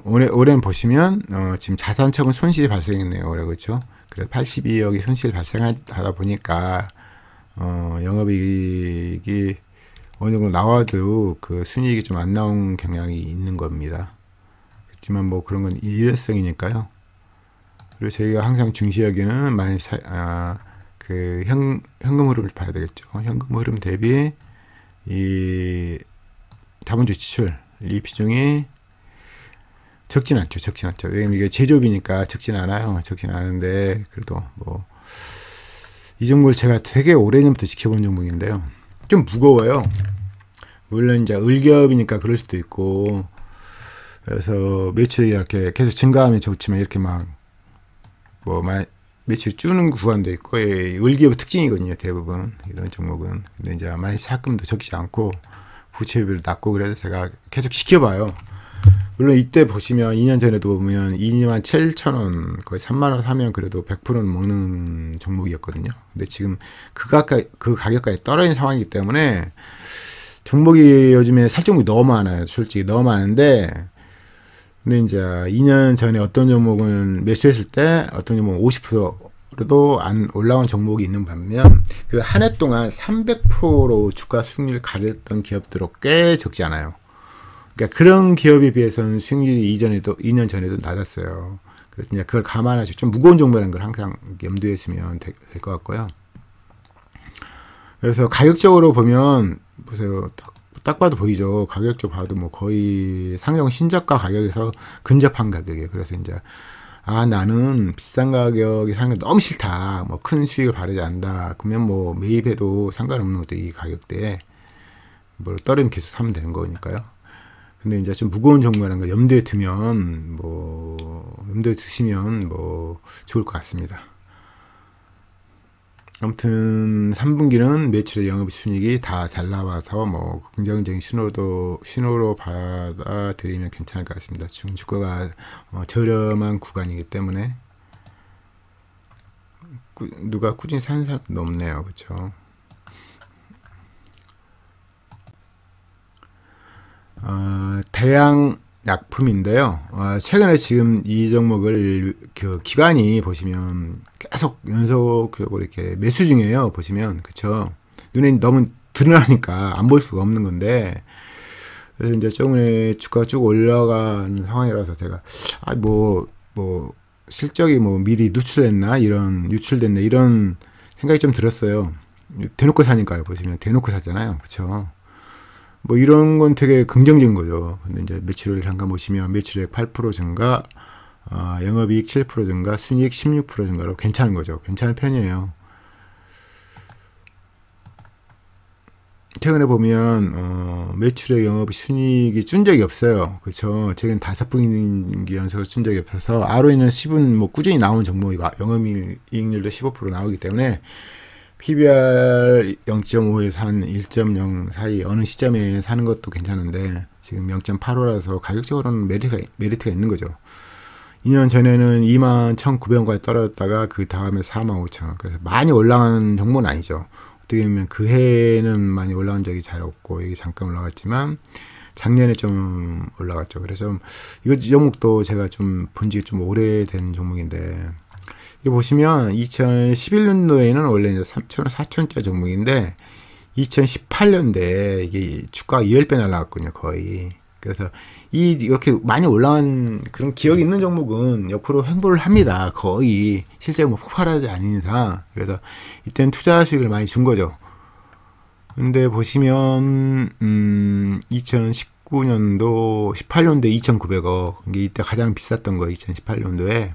올해는 보시면 지금 자산처분 손실이 발생했네요. 올해 그렇죠. 그래서 82억이 손실이 발생하다 보니까 영업이익이 어느 정도 나와도 그 순이익이 좀 안 나온 경향이 있는 겁니다. 그렇지만 뭐 그런 건 일회성이니까요. 그리고 저희가 항상 중시하기는 많이 그 현금 흐름을 봐야 되겠죠. 현금 흐름 대비 이 자본주의 지출 이 비중이 적진 않죠. 왜냐면 이게 제조업이니까 적진 않아요. 적진 않은데 그래도 뭐 이 종목을 제가 되게 오래전부터 지켜본 종목인데요. 좀 무거워요. 물론 이제 을기업이니까 그럴 수도 있고 그래서 매출이 이렇게 계속 증가하면 좋지만 이렇게 막 뭐 매출 주는 구간도 있고 을기업의 특징이거든요. 대부분 이런 종목은. 근데 이제 많이 차금도 적지 않고 부채비율 낮고 그래서 제가 계속 지켜봐요. 물론 이때 보시면 2년 전에도 보면 27,000원 거의 3만원 사면 그래도 100%는 먹는 종목이었거든요. 근데 지금 그 가격까지 떨어진 상황이기 때문에 종목이 요즘에 살 종목이 너무 많아요. 솔직히 너무 많은데 근데 이제 2년 전에 어떤 종목은 매수했을 때 어떤 종목은 50%도 안 올라온 종목이 있는 반면 그 한 해 동안 300% 주가 수익률을 가졌던 기업들은 꽤 적지 않아요. 그러니까 그런 기업에 비해서는 수익률이 2년 전에도 낮았어요. 그래서 이제 그걸 감안하시고 좀 무거운 종목이라는 걸 항상 염두에 두시면 될 것 같고요. 그래서 가격적으로 보면 보세요. 딱 봐도 보이죠. 가격적으로 봐도 뭐 거의 상용 신저가 가격에서 근접한 가격이에요. 그래서 이제 나는 비싼 가격에 사는 게 너무 싫다. 뭐 큰 수익을 바라지 않는다. 그러면 뭐 매입해도 상관없는 것도 이 가격대에 뭐 떨어지면 계속 사면 되는 거니까요. 근데 이제 좀 무거운 종목이라는 걸 염두에 두시면 뭐 좋을 것 같습니다. 아무튼 3분기는 매출의 영업순이익이 다 잘 나와서 뭐 긍정적인 신호로 받아들이면 괜찮을 것 같습니다. 지금 주가가 저렴한 구간이기 때문에 누가 꾸준히 사는 사람도 없네요. 그렇죠? 대양약품인데요. 최근에 지금 이 종목을 그 기관이 보시면 계속 연속적으로 이렇게 매수 중이에요. 보시면 그쵸? 눈에 너무 드러나니까 안 볼 수가 없는 건데 그래서 이제 조금에 주가가 쭉 올라가는 상황이라서 제가 뭐 실적이 뭐 미리 유출됐나 이런 생각이 좀 들었어요. 대놓고 사니까요. 보시면 대놓고 사잖아요. 그쵸? 뭐 이런 건 되게 긍정적인 거죠. 근데 이제 매출을 잠깐 보시면 매출액 8% 증가, 영업이익 7% 증가, 순이익 16% 증가로 괜찮은 거죠. 괜찮은 편이에요. 최근에 보면 매출액, 영업이익, 순이익이 준 적이 없어요. 그렇죠. 최근 5분기 연속으로 준 적이 없어서 ROE는 10은 뭐 꾸준히 나오는 종목이고 영업이익률도 15% 나오기 때문에 PBR 0.5에서 한 1.0 사이 어느 시점에 사는 것도 괜찮은데 지금 0.85라서 가격적으로는 메리트가 있는 거죠. 2년 전에는 21,900원까지 떨어졌다가 그 다음에 45,000원. 그래서 많이 올라간 종목은 아니죠. 어떻게 보면 그 해에는 많이 올라간 적이 잘 없고 여기 잠깐 올라갔지만 작년에 좀 올라갔죠. 그래서 이 종목도 제가 좀 본지 좀 오래된 종목인데 이 보시면 2011년도에는 원래 이제 3,000원, 4,000원짜리 종목인데 2018년도에 이게 주가가 10배 날라갔거든요, 거의. 그래서 이렇게 많이 올라간 그런 기억이 있는 종목은 옆으로 횡보를 합니다. 거의 실제 뭐 폭발하지 않은 이상. 그래서 이때는 투자 수익을 많이 준 거죠. 근데 보시면 2019년도, 18년도에 2,900억. 이게 이때 가장 비쌌던 거 2018년도에.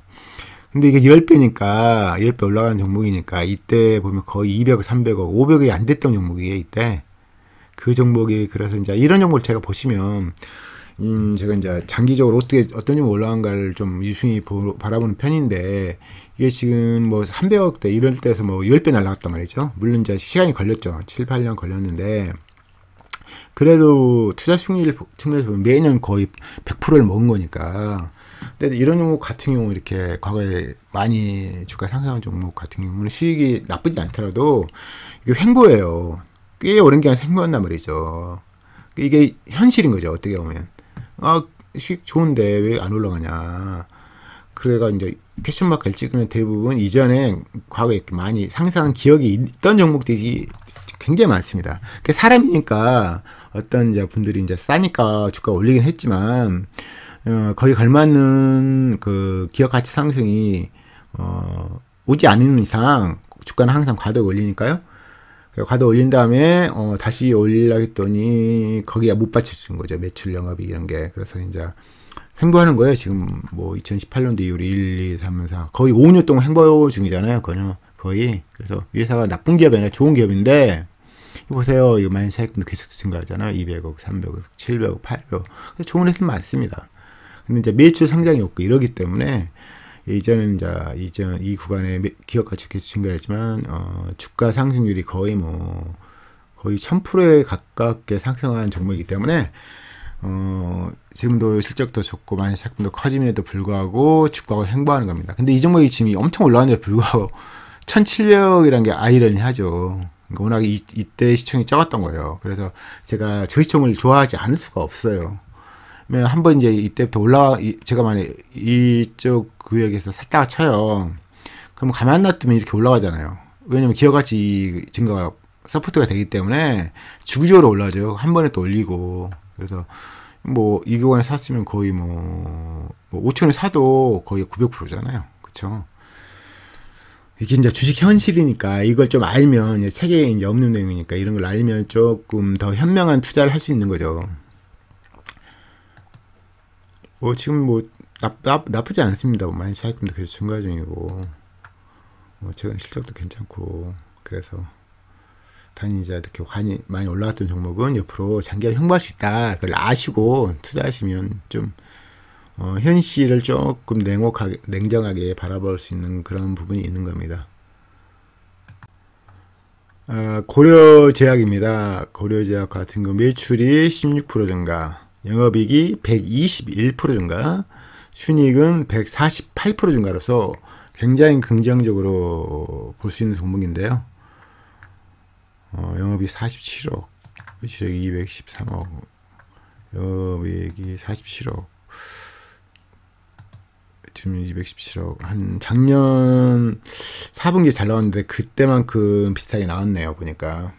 근데 이게 10배니까 10배 올라가는 종목이니까 이때 보면 거의 200억, 300억, 500억이 안 됐던 종목이에요. 이때 그 종목이. 그래서 이제 이런 종목을 제가 보시면 제가 이제 장기적으로 어떤 종목 올라간가를 좀 유심히 바라보는 편인데 이게 지금 뭐 300억대 이럴 때에서 뭐 10배 날라갔단 말이죠. 물론 이제 시간이 걸렸죠. 7, 8년 걸렸는데 그래도 투자 수익률 측면에서 매년 거의 100%를 먹은 거니까. 근데 이런 종목 같은 경우 이렇게 과거에 많이 주가 상승한 종목 같은 경우는 수익이 나쁘지 않더라도 이게 횡보예요. 꽤 오랜 기간 생겨왔단 말이죠. 이게 현실인 거죠. 어떻게 보면. 수익 좋은데 왜 안 올라가냐. 그래가 이제 퀘션마크를 찍으면 대부분 이전에 과거에 이렇게 많이 상승한 기억이 있던 종목들이 굉장히 많습니다. 사람이니까 어떤 이제 분들이 이제 싸니까 주가 올리긴 했지만, 거의 걸맞는 그 기업 가치 상승이, 오지 않는 이상 주가는 항상 과도가 올리니까요. 과도 올린 다음에 다시 올리려고 했더니 거기에 못 받쳐주는 거죠. 매출 영업이 이런 게. 그래서 이제 횡보하는 거예요. 지금 뭐 2018년도 이후로 1, 2, 3, 4 거의 5년 동안 횡보 중이잖아요. 거의. 그래서 이 회사가 나쁜 기업이 아니라 좋은 기업인데 보세요. 이거 많이 차익도 계속 증가하잖아요. 200억, 300억, 700억, 800억. 좋은 회사 많습니다. 근데 이제 매출 상장이 없고 이러기 때문에 이전 이 구간에 기업 가치 계속 증가했지만 주가 상승률이 거의 1000%에 가깝게 상승한 종목이기 때문에 지금도 실적도 좋고 많이 차익도 커짐에도 불구하고 주가가 횡보하는 겁니다. 근데 이 종목이 지금 엄청 올라왔는데 불구하고 1700억이라는 게 아이러니하죠. 그러니까 워낙 이때 시총이 적었던 거예요. 그래서 제가 저 시총을 좋아하지 않을 수가 없어요. 한번 이제 이때부터 제가 만약 이쪽 구역에서 샀다가 쳐요. 그럼 가만 놔두면 이렇게 올라가잖아요. 왜냐면 기업 가치 증가가 서포트가 되기 때문에 주기적으로 올라가죠. 한 번에 또 올리고. 그래서 이 구간에 샀으면 거의 5천원에 사도 거의 900%잖아요. 그쵸? 이게 이제 주식 현실이니까 이걸 좀 알면, 책에 이제 없는 내용이니까 이런 걸 알면 조금 더 현명한 투자를 할 수 있는 거죠. 지금 나쁘지 않습니다. 많이 차익금도 계속 증가 중이고, 최근 실적도 괜찮고, 그래서, 단위 이제 이렇게 많이 올라갔던 종목은 옆으로 장기간 횡보할 수 있다. 그걸 아시고 투자하시면 좀, 현실을 조금 냉정하게 바라볼 수 있는 그런 부분이 있는 겁니다. 고려제약입니다. 고려제약 같은 거 매출이 16% 증가, 영업이익이 121% 증가, 순이익은 148% 증가로서 굉장히 긍정적으로 볼 수 있는 종목인데요. 영업이익 47억, 매출액이 213억, 영업이익이 47억, 지금 217억. 한 작년 4분기 잘 나왔는데 그때만큼 비슷하게 나왔네요. 보니까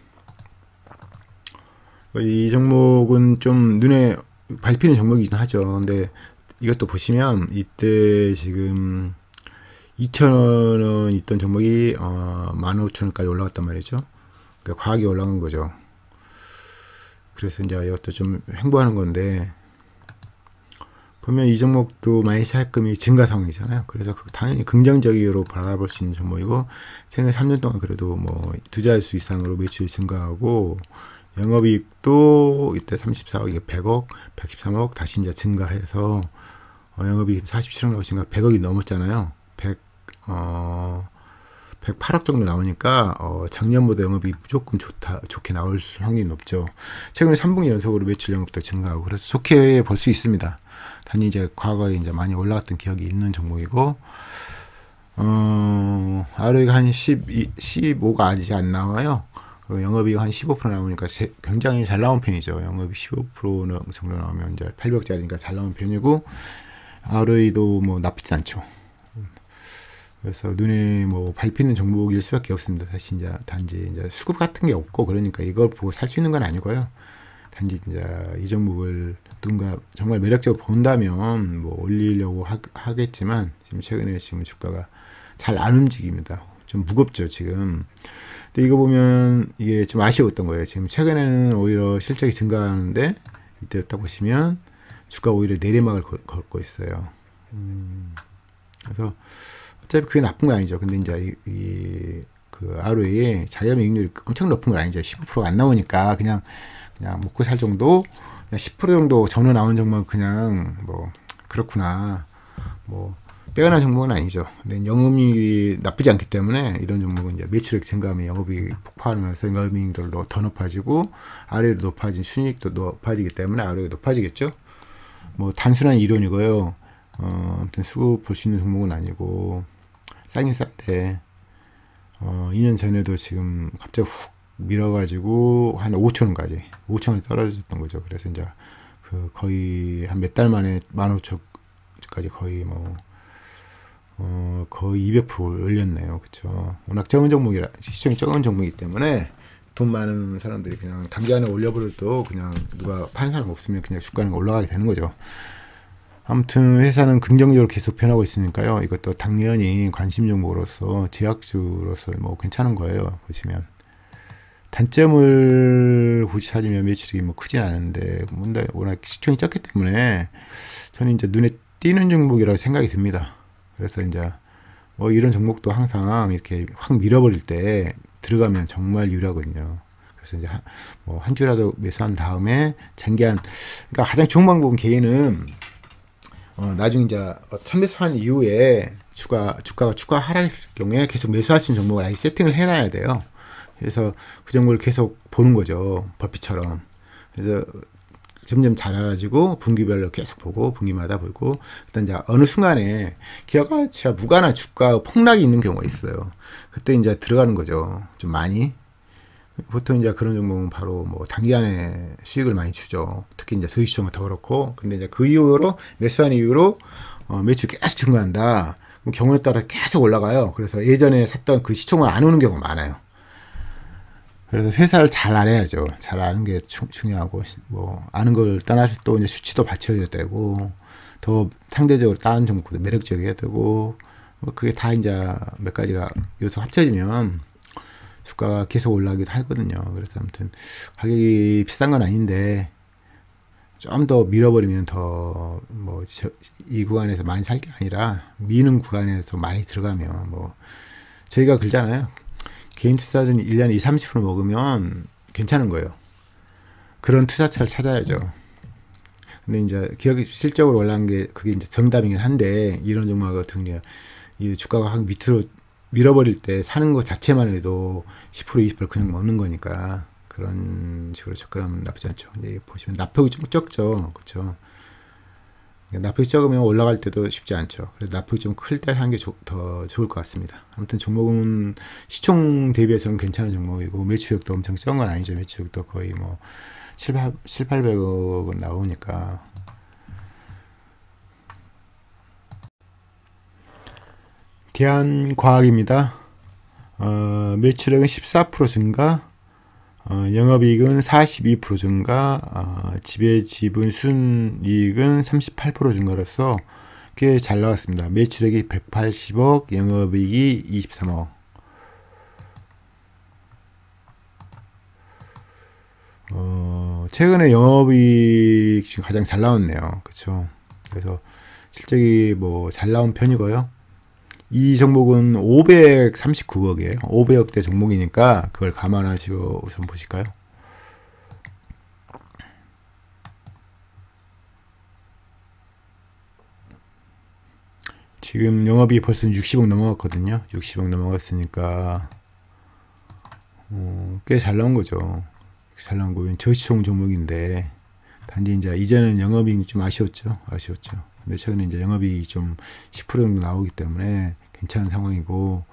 이 종목은 좀 눈에 밟히는 종목이긴 하죠. 근데 이것도 보시면 이때 지금 2,000원 있던 종목이 15,000원까지 올라갔단 말이죠. 그러니까 과하게 올라간 거죠. 그래서 이제 이것도 좀 횡보하는 건데, 보면 이 종목도 많이 차익금이 증가 상황이잖아요. 그래서 당연히 긍정적으로 바라볼 수 있는 종목이고, 최근 3년 동안 그래도 투자할 수 이상으로 매출이 증가하고, 영업이익도 이때 34억, 이게 100억, 113억 다시 이제 증가해서 영업이익 47억 나오시니까 100억이 넘었잖아요. 108억 정도 나오니까 작년보다 영업이 무조건 좋게 나올 확률이 높죠. 최근에 3분기 연속으로 매출 영업도 증가하고, 그래서 좋게 볼 수 있습니다. 단지 이제 과거에 이제 많이 올라갔던 기억이 있는 종목이고, ROE가 한 15가 아직 안 나와요. 영업이익 한 15% 나오니까 굉장히 잘 나온 편이죠. 영업이 15% 정도 나오면 이제 800억짜리니까 잘 나온 편이고, ROE도 나쁘지 않죠. 그래서 눈에 밟히는 종목일 수밖에 없습니다. 사실 이제 단지 이제 수급 같은 게 없고, 그러니까 이걸 보고 살 수 있는 건 아니고요. 단지 이제 이 종목을 누군가 정말 매력적으로 본다면 올리려고 하겠지만, 지금 최근에 주가가 잘 안 움직입니다. 좀 무겁죠, 지금. 근데 이거 보면 이게 좀 아쉬웠던 거예요. 지금 최근에는 오히려 실적이 증가하는데, 이때 딱 보시면 주가 오히려 내리막을 걷고 있어요. 그래서 어차피 그게 나쁜 거 아니죠. 근데 이제 그 ROE 자기의 이익률이 엄청 높은 건 아니죠. 15%가 안 나오니까 그냥 먹고 살 정도, 그냥 10% 정도 전후 나온 종목은 그냥 그렇구나. 빼어난 종목은 아니죠. 근데 영업이익이 나쁘지 않기 때문에 이런 종목은 이제 매출액 증가하면 영업이익이 폭발하면서 영업이익도 더 높아지고, ROE도 높아진 순이익도 높아지기 때문에 ROE가 높아지겠죠. 단순한 이론이고요. 아무튼 수급 볼 수 있는 종목은 아니고, 싸긴 싼데 2년 전에도 지금 갑자기 훅 밀어가지고 한 5,000원까지 5,000원 떨어졌던 거죠. 그래서 이제 그 거의 한 몇 달 만에 15,000까지 거의 뭐 거의 200% 올렸네요. 그쵸. 워낙 적은 종목이라 시총이 적은 종목이기 때문에 돈 많은 사람들이 그냥 단기간에 올려버려도 그냥 누가 파는 사람 없으면 그냥 주가는 올라가게 되는 거죠. 아무튼 회사는 긍정적으로 계속 변하고 있으니까요. 이것도 당연히 관심 종목으로서 제약주로서 뭐 괜찮은 거예요. 보시면 단점을 굳이 찾으면 매출이 뭐 크진 않은데 워낙 시총이 적기 때문에 저는 이제 눈에 띄는 종목이라고 생각이 듭니다. 그래서 이제 뭐 이런 종목도 항상 이렇게 확 밀어버릴 때 들어가면 정말 유리하거든요. 그래서 이제 뭐 한 주라도 매수한 다음에 장기한, 그러니까 가장 좋은 방법은 개인은 나중에 이제 선매수한 이후에 주가가 추가 하락했을 경우에 계속 매수할 수 있는 종목을 아예 세팅을 해놔야 돼요. 그래서 그 종목을 계속 보는 거죠. 버핏처럼. 그래서 점점 잘 알아지고 분기별로 계속 보고 분기마다 보고, 그다음 이제 어느 순간에 기업 가치와 무관한 주가 폭락이 있는 경우가 있어요. 그때 이제 들어가는 거죠. 좀 많이. 보통 이제 그런 종목은 바로 뭐 단기간에 수익을 많이 주죠. 특히 이제 서희시총은 더 그렇고. 근데 이제 그 이후로 매수한 이후로 매출이 계속 증가한다. 그럼 경우에 따라 계속 올라가요. 그래서 예전에 샀던 그 시총은 안 오는 경우가 많아요. 그래서 회사를 잘 알아야죠. 잘 아는 게 중요하고, 뭐 아는 걸 떠나서 또 이제 수치도 받쳐줘야 되고, 더 상대적으로 다른 종목보다 매력적이어야 되고, 뭐 그게 다 이제 몇 가지가 요소 합쳐지면 주가가 계속 올라가기도 하거든요. 그래서 아무튼 가격이 비싼 건 아닌데 좀 더 밀어버리면 더 뭐 이 구간에서 많이 살 게 아니라 미는 구간에서 많이 들어가면 뭐 저희가 그러잖아요. 개인 투자는 1년에 20-30% 먹으면 괜찮은 거예요. 그런 투자처를 찾아야죠. 근데 이제 기업이 실적으로 올라간 게 그게 이제 정답이긴 한데, 이런 종목 같은 경우 이 주가가 확 밑으로 밀어버릴 때 사는 것 자체만 해도 10% 20% 그냥 먹는 거니까 그런 식으로 접근하면 나쁘지 않죠. 이제 보시면 납폭이 좀 적죠. 그렇죠. 납폭이 적으면 올라갈 때도 쉽지 않죠. 그래서 납폭이 좀 클 때 하는 게 더 좋을 것 같습니다. 아무튼 종목은 시총 대비해서는 괜찮은 종목이고, 매출액도 엄청 적은 건 아니죠. 매출액도 거의 뭐 700~800억은 나오니까. 대한과학입니다. 매출액은 14% 증가, 영업이익은 42% 증가, 지배지분 순이익은 38% 증가로서 꽤 잘 나왔습니다. 매출액이 180억, 영업이익이 23억. 최근에 영업이익 중에 가장 잘 나왔네요. 그쵸? 그래서 실적이 뭐 잘 나온 편이고요. 이 종목은 539억이에요. 500억대 종목이니까 그걸 감안하시고 우선 보실까요? 지금 영업이 벌써 60억 넘어갔거든요. 60억 넘어갔으니까 꽤 잘 나온 거죠. 잘 나온 거는 저시총 종목인데, 단지 이제 이제는 영업이익이 좀 아쉬웠죠. 근데 최근에 이제 영업이익이 좀 10% 정도 나오기 때문에 괜찮은 상황이고,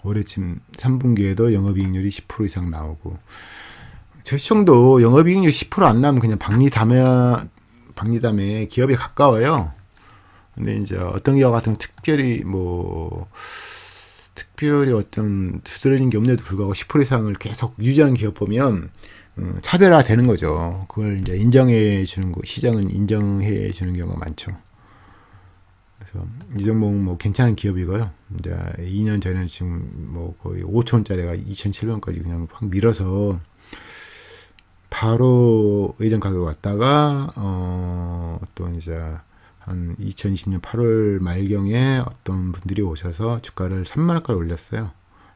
올해 지금 3분기에도 영업이익률이 10% 이상 나오고, 저시총도 영업이익률 10% 안 나오면 그냥 박리담에 기업에 가까워요. 근데 이제 어떤 기업 같은 특별히 어떤 두드러진 게 없는데도 불구하고 10% 이상을 계속 유지하는 기업 보면 차별화 되는 거죠. 그걸 이제 인정해 주는 거, 시장은 인정해 주는 경우가 많죠. 그래서 이 종목은 뭐 괜찮은 기업이고요. 이제 2년 전에는 지금 뭐 거의 5,000원짜리가 2,700원까지 그냥 확 밀어서 바로 예전 가격으로 왔다가 또 이제 한 2020년 8월 말경에 어떤 분들이 오셔서 주가를 3만원까지 올렸어요.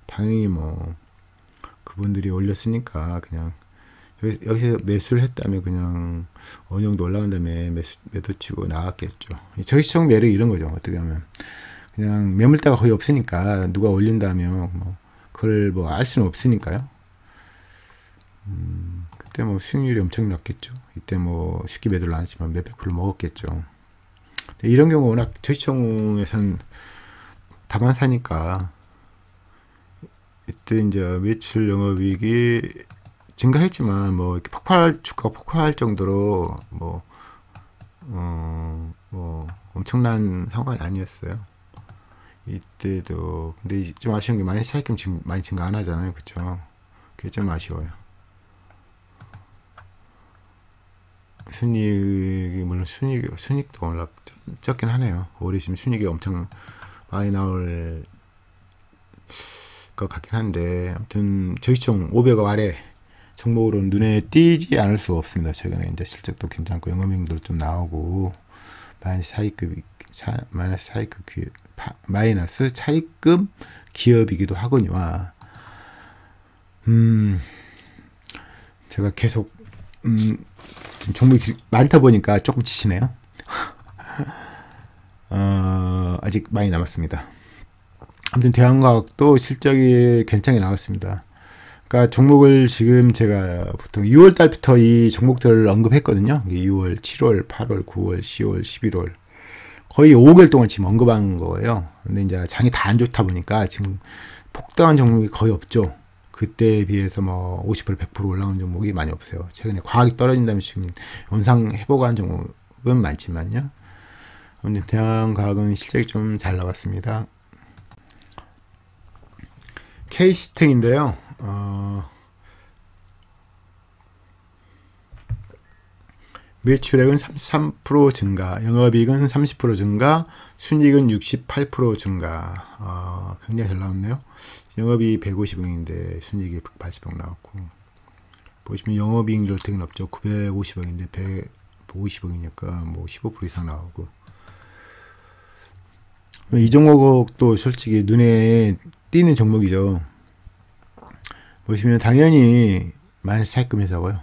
당연히 뭐 그분들이 올렸으니까 그냥 여기서 매수를 했다면 그냥 어느 정도 올라간 다음에 매도 치고 나갔겠죠. 저시총 매력이 이런 거죠. 어떻게 하면 그냥 매물대가 거의 없으니까 누가 올린다면 뭐 그걸 뭐 알 수는 없으니까요. 그때 뭐 수익률이 엄청 났겠죠. 이때 뭐 쉽게 매도를 안 했지만 몇백 프로 먹었겠죠. 이런 경우 워낙 저시총에서는 다만 사니까 이때 이제 매출 영업이익이 증가했지만 뭐 이렇게 주가 폭발할 정도로 뭐 엄청난 상황이 아니었어요. 이때도. 근데 좀 아쉬운 게 마이너스 차익금 지금 많이 증가 안 하잖아요, 그쵸? 그게 좀 아쉬워요. 순이익이 물론 순이익도 워낙 적긴 하네요. 올해 지금 순이익이 엄청 많이 나올 것 같긴 한데, 아무튼 저희총 500억 아래 종목으로 눈에 띄지 않을 수가 없습니다. 최근에 이제 실적도 괜찮고 영업이익도 좀 나오고 마이너스 차익금 기업이기도 하거니와 제가 계속 지금 종목이 많다 보니까 조금 지치네요. 아직 많이 남았습니다. 아무튼 대한과학도 실적이 괜찮게 나왔습니다. 그러니까 종목을 지금 제가 보통 6월 달부터 이 종목들을 언급했거든요. 6월, 7월, 8월, 9월, 10월, 11월 거의 5개월 동안 지금 언급한 거예요. 근데 이제 장이 다 안 좋다 보니까 지금 폭등한 종목이 거의 없죠. 그때에 비해서 뭐 50%, 100% 올라온 종목이 많이 없어요. 최근에 과학이 떨어진다면 지금 원상 회복한 종목은 많지만요. 대한과학은 실적이 좀 잘 나왔습니다. K시스템인데요. 매출액은 33% 증가, 영업이익은 30% 증가, 순이익은 68% 증가. 굉장히 잘 나왔네요. 영업이익이 150억인데 순이익이 180억 나왔고, 보시면 영업이익 되게 높죠. 950억인데 150억이니까 뭐 15% 이상 나오고. 이 종목도 솔직히 눈에 띄는 종목이죠. 보시면 당연히 마이너스 차익금 회사고요.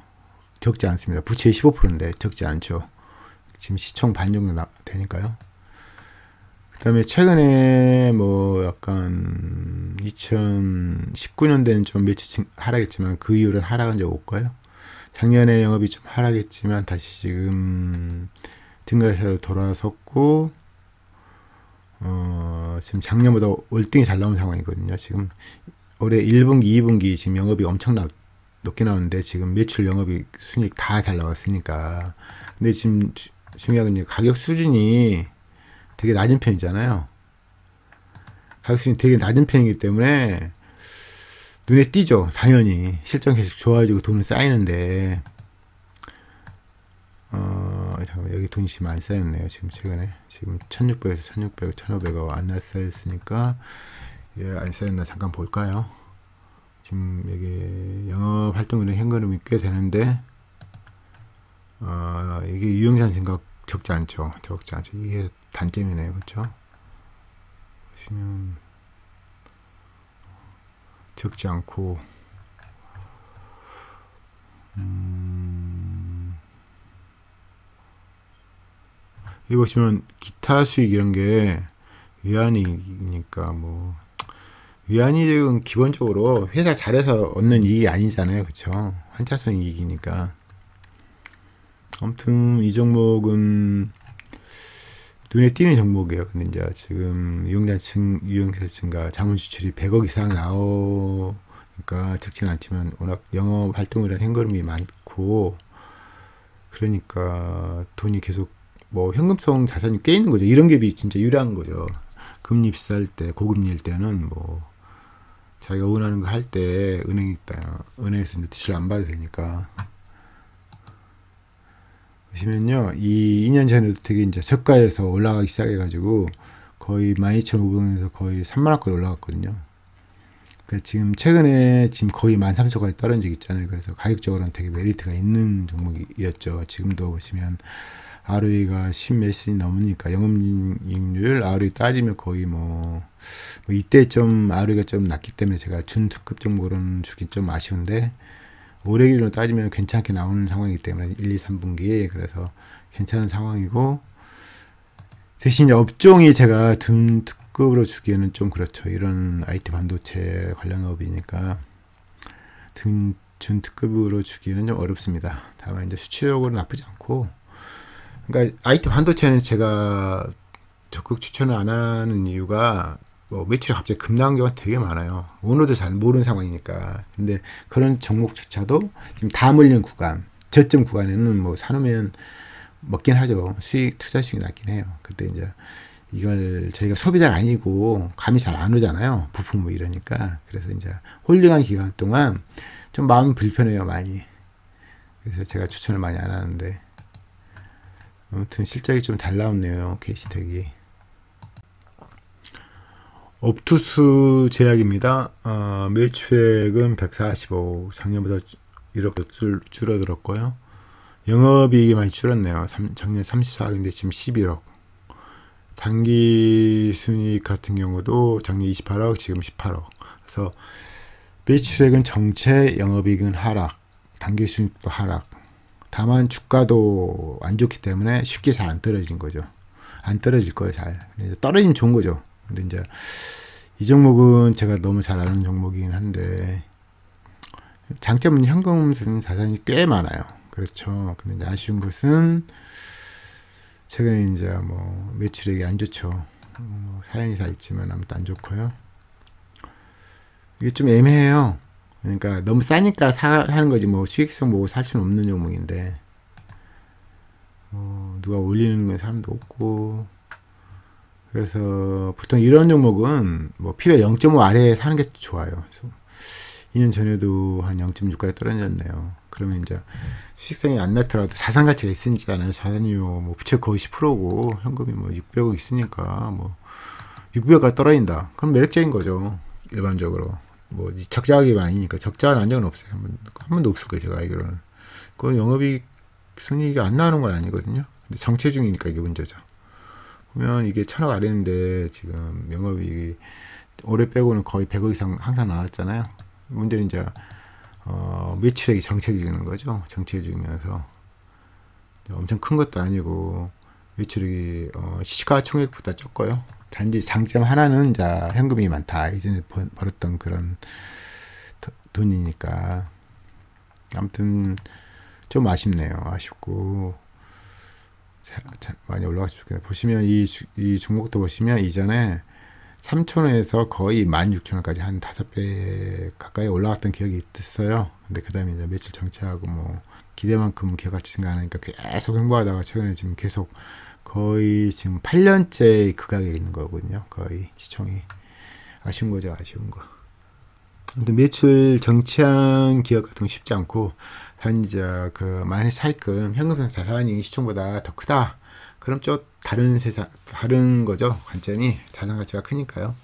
적지 않습니다. 부채 15%인데 적지 않죠. 지금 시총 반 정도 되니까요. 그 다음에 최근에 뭐 약간 2019년대는 좀 매출 하락했지만 그 이후로는 하락한 적 없고요. 작년에 영업이 좀 하락했지만 다시 지금 증가해서 돌아섰고, 지금 작년보다 월등히 잘 나온 상황이거든요. 지금 올해 1분기, 2분기 지금 영업이 엄청 높게 나오는데 지금 매출, 영업이 순이익 다 잘 나왔으니까. 근데 지금 중요한 건 가격 수준이 되게 낮은 편이잖아요. 가격 수준이 되게 낮은 편이기 때문에 눈에 띄죠. 당연히 실적이 계속 좋아지고 돈은 쌓이는데 잠깐만, 여기 돈이 지금 많이 쌓였네요. 지금 최근에 지금 1600에서 1600, 1500억 안 쌓였으니까 안 쌓였나 잠깐 볼까요? 지금 여기 영업 활동률은 현금흐름이 꽤 되는데 이게 유용자산 생각 적지 않죠. 이게 단점이네요. 그렇죠? 보시면 적지 않고 여기 보시면 기타 수익 이런 게 위안이니까 뭐 위안이익은 기본적으로 회사 잘해서 얻는 이익이 아니잖아요. 그렇죠? 환차손 이익이니까. 아무튼 이 종목은 눈에 띄는 종목이에요. 근데 이제 지금 유용자 증가, 자본 지출이 100억 이상 나오니까 적지는 않지만 워낙 영업 활동이라는 현금흐름이 많고 그러니까 돈이 계속 뭐 현금성 자산이 꽤 있는 거죠. 이런 게 진짜 유리한 거죠. 금리 비쌀 때, 고금리일 때는 뭐 자기가 원하는 거 할 때 은행에서 이제 대출 안 받아도 되니까. 보시면요, 이 2년 전에도 되게 이제 저가에서 올라가기 시작해가지고 거의 12,500원에서 거의 3만원까지 올라갔거든요. 그래서 지금 최근에 지금 거의 13,000원까지 떨어진 적 있잖아요. 그래서 가격적으로는 되게 메리트가 있는 종목이었죠. 지금도 보시면 ROE가 10몇이 넘으니까 영업이익률 ROE 따지면 거의 뭐 이때 좀 ROE가 좀 낮기 때문에 제가 준특급 정보로는 주긴 좀 아쉬운데 올해 기준으로 따지면 괜찮게 나오는 상황이기 때문에 1, 2, 3분기에 그래서 괜찮은 상황이고 대신 업종이 제가 준특급으로 주기에는 좀 그렇죠. 이런 IT 반도체 관련업이니까 준특급으로 주기에는 좀 어렵습니다. 다만 이제 수치적으로 나쁘지 않고 그러니까 IT 반도체는 제가 적극 추천을 안 하는 이유가 뭐 매출이 갑자기 급나온 경우가 되게 많아요. 오늘도 잘 모르는 상황이니까. 근데 그런 종목조차도 지금 다 몰리는 구간, 저점 구간에는 뭐 사놓으면 먹긴 하죠. 투자 수익이 낮긴 해요. 그때 이제 이걸 저희가 소비자가 아니고 감이 잘 안 오잖아요. 부품 뭐 이러니까. 그래서 이제 홀딩한 기간 동안 좀 마음 불편해요, 많이. 그래서 제가 추천을 많이 안 하는데. 아무튼 실적이 좀 잘 나왔네요, 게시텍이. 옵투스 제약입니다. 매출액은 145, 작년보다 이렇게 줄어들었고요. 영업이익이 많이 줄었네요. 작년 34억인데 지금 11억. 당기순이익 같은 경우도 작년 28억, 지금 18억. 그래서 매출액은 정체, 영업이익은 하락, 당기순이익도 하락. 다만 주가도 안 좋기 때문에 쉽게 잘 안 떨어진 거죠. 안 떨어질 거예요, 잘. 떨어지면 좋은 거죠. 근데 이제 이 종목은 제가 너무 잘 아는 종목이긴 한데 장점은 현금 자산이 꽤 많아요. 그렇죠. 근데 이제 아쉬운 것은 최근에 이제 뭐 매출액이 안 좋죠. 사연이 다 있지만 아무튼 안 좋고요. 이게 좀 애매해요. 그러니까 너무 싸니까 사는 거지 뭐 수익성 보고 살 수는 없는 종목인데 누가 올리는 사람도 없고. 그래서 보통 이런 종목은 뭐 PB 0.5 아래에 사는 게 좋아요. 2년 전에도 한 0.6까지 떨어졌네요. 그러면 이제 수익성이 안 나더라도 자산 가치가 있으니까요. 자산이 뭐 부채 거의 10%고 현금이 뭐 600억 있으니까 뭐 600억까지 떨어진다. 그럼 매력적인 거죠. 일반적으로. 뭐 적자가 아니니까 적자는 한 적은 없어요. 한 번도 없을 거예요. 제가 알기로는. 그건 영업이익 순이익이 안 나오는 건 아니거든요. 근데 정체 중이니까 이게 문제죠. 보면 이게 1000억 아래인데 지금 영업이익이 올해 빼고는 거의 100억 이상 항상 나왔잖아요. 문제는 이제 매출액이 정체 중인 거죠. 정체 중이면서 엄청 큰 것도 아니고 매출액이 시가총액보다 적고요. 단지 장점 하나는 이제 현금이 많다. 이전에 벌었던 그런 돈이니까. 아무튼 좀 아쉽네요. 아쉽고 많이 올라갔으면 좋겠네요. 보시면 이 종목도 보시면 이전에 3,000원에서 거의 16,000원까지 한 5배 가까이 올라갔던 기억이 있었어요. 근데 그 다음에 이제 매출 정체하고 뭐 기대만큼 기업가치 증가 안 하니까 계속 횡보하다가 최근에 지금 계속 거의 지금 8년째 그 가격에 있는 거거든요. 거의 시총이. 아쉬운 거죠. 아쉬운 거. 근데 매출 정체한 기업 같은 건 쉽지 않고 현재 그 마이너스 차입금 현금성 자산이 시총보다 더 크다. 그럼 좀 다른 거죠. 관점이 자산 가치가 크니까요.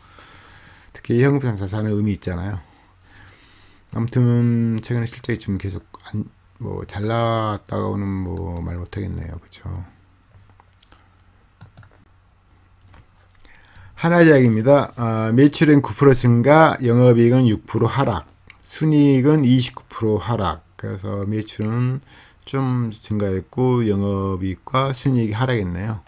특히 현금성 자산은 의미 있잖아요. 아무튼 최근에 실적이 지금 계속 뭐 잘 나왔다고는 뭐 말 못하겠네요. 그렇죠. 하나제약입니다. 매출은 9% 증가, 영업이익은 6% 하락, 순이익은 29% 하락. 그래서 매출은 좀 증가했고 영업이익과 순이익이 하락했네요.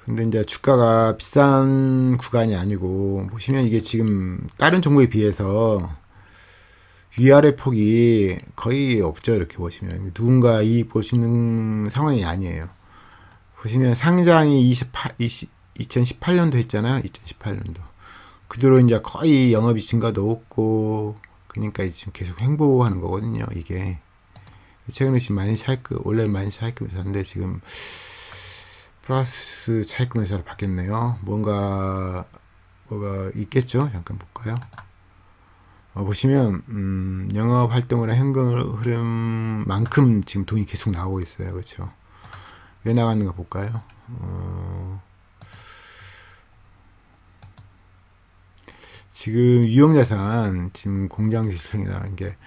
근데 이제 주가가 비싼 구간이 아니고 보시면 이게 지금 다른 종목에 비해서 위아래 폭이 거의 없죠. 이렇게 보시면 누군가 이익 볼 수 있는 상황이 아니에요. 보시면 상장이 2018년도 했잖아요. 2018년도. 그대로 이제 거의 영업이 증가도 없고, 그러니까 지금 계속 횡보하는 거거든요. 이게. 최근에 지금 많이 차익금, 원래 많이 차익금 회사인데 지금 플러스 차익금 회사로 바뀌었네요. 뭐가 있겠죠? 잠깐 볼까요? 보시면, 영업 활동이나 현금 흐름만큼 지금 돈이 계속 나오고 있어요. 그렇죠? 왜 나가는가 볼까요? 지금 유형자산, 지금 공장지수성이라는 게,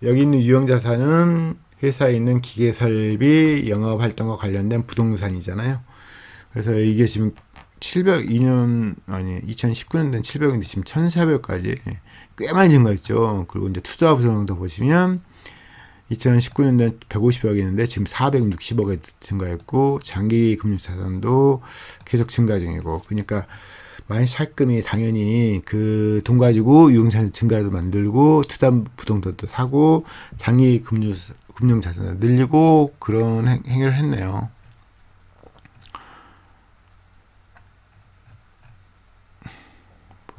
여기 있는 유형자산은 회사에 있는 기계설비, 영업활동과 관련된 부동산이잖아요. 그래서 이게 지금 2019년 된 700인데 지금 1,400까지 꽤 많이 증가했죠. 그리고 이제 투자 부동산도 보시면 2019년도에 150억이었는데 지금 460억에 증가했고, 장기 금융자산도 계속 증가 중이고, 그러니까 마이너스 차입금이 당연히 그 돈 가지고 유흥자산 증가도 만들고 투자 부동산도 사고 장기 금융자산을 늘리고 그런 행위를 했네요.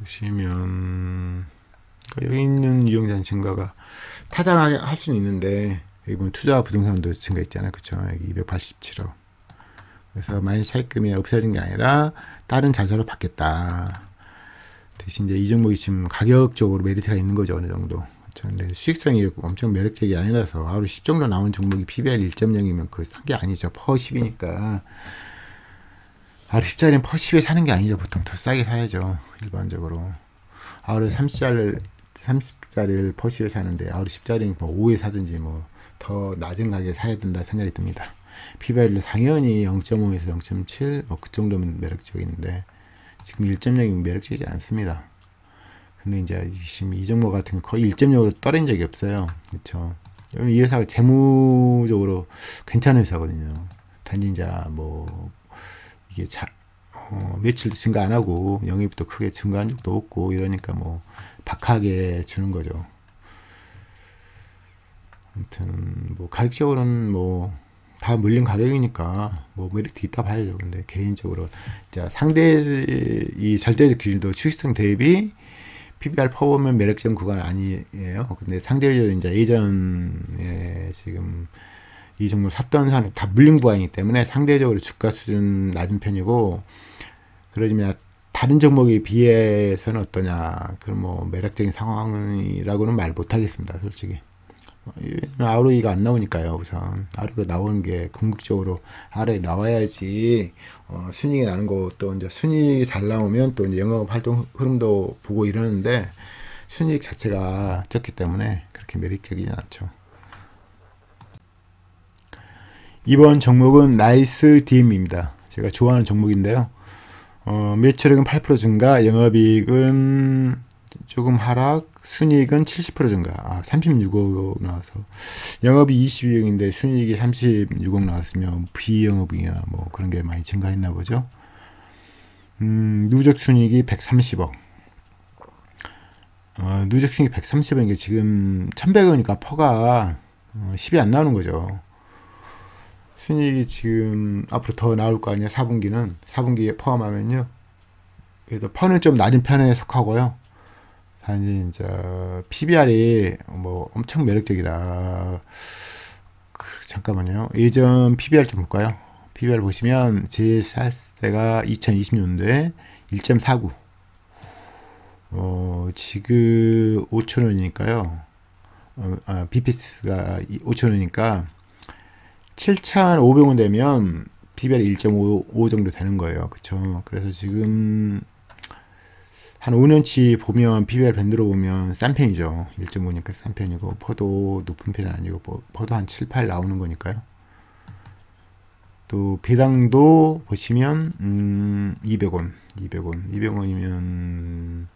보시면 여기 있는 이용자 증가가 타당하게 할 수는 있는데 여기 보면 투자 부동산도 증가 있잖아요. 그쵸? 여기 287억. 그래서 만약 차입금이 없어진 게 아니라 다른 자산으로 받겠다. 대신 이제 이 종목이 지금 가격적으로 메리트가 있는 거죠. 어느 정도. 그쵸? 근데 수익성이 엄청 매력적이 아니라서 하루 10 정도 나온 종목이 PBR 1.0이면 그거 싼 게 아니죠. 퍼 10이니까. 하루 10짜리는 퍼 10에 사는 게 아니죠. 보통 더 싸게 사야죠. 일반적으로. 하루 30짜리를 퍼 10에 사는데 하루 10짜리는 뭐 5에 사든지 뭐 더 낮은 가격에 사야 된다 생각이 듭니다. PBR도 당연히 0.5에서 0.7 뭐 그 정도면 매력적인데 지금 1.0이면 매력적이지 않습니다. 근데 이제 지금 이 종목 같은 거 거의 1.0으로 떨어진 적이 없어요. 그렇죠? 이 회사가 재무적으로 괜찮은 회사거든요. 단지 이제 뭐 이게 매출도 증가 안 하고 영입도 크게 증가한 적도 없고 이러니까 뭐 박하게 주는 거죠. 아무튼 뭐 가격적으로는 뭐 다 물린 가격이니까 뭐 메리트 있다 봐야죠. 근데 개인적으로 자 상대 이 절대적 기준도 추익성 대비 PBR 퍼보면 매력적 구간 아니에요. 근데 상대적으로 이제 예전에 지금 이 종목 샀던 사람 다 물린 구간이기 때문에 상대적으로 주가 수준 낮은 편이고 그러지만 다른 종목에 비해서는 어떠냐 그럼 뭐 매력적인 상황이라고는 말 못하겠습니다. 솔직히 ROE가 안 나오니까요. 우선 ROE가 나오는 게 궁극적으로 ROE 나와야지 순이익이 나는 거 또 이제 순이익이 잘 나오면 또 이제 영업 활동 흐름도 보고 이러는데 순이익 자체가 적기 때문에 그렇게 매력적이지 않죠. 이번 종목은 나이스 DM입니다. 제가 좋아하는 종목인데요. 매출액은 8% 증가, 영업이익은 조금 하락, 순이익은 70% 증가. 36억 나와서 영업이 22억인데 순이익이 36억 나왔으면 비영업이나 뭐 그런 게 많이 증가했나 보죠. 누적 순이익이 130억. 누적 순이익 130억인 게 지금 1100원이니까 퍼가 10이 안 나오는 거죠. 순이익이 지금 앞으로 더 나올 거 아니야. 4분기에 포함하면요. 그래도 퍼는 좀 낮은 편에 속하고요. 단지 이제 PBR이 뭐 엄청 매력적이다. 잠깐만요. 예전 PBR 좀 볼까요? PBR 보시면 제 살 때가 2020년도에 1.49. 지금 5,000원이니까요. BPS가 5,000원이니까 7,500원 되면 PBR이 1.5 정도 되는 거예요. 그쵸? 그래서 지금 한 5년치 보면 PBR 밴드로 보면 싼 편이죠. 1.5니까 싼 편이고 퍼도 높은 편이 아니고 퍼도 한 7, 8 나오는 거니까요. 또 배당도 보시면 200원 200원이면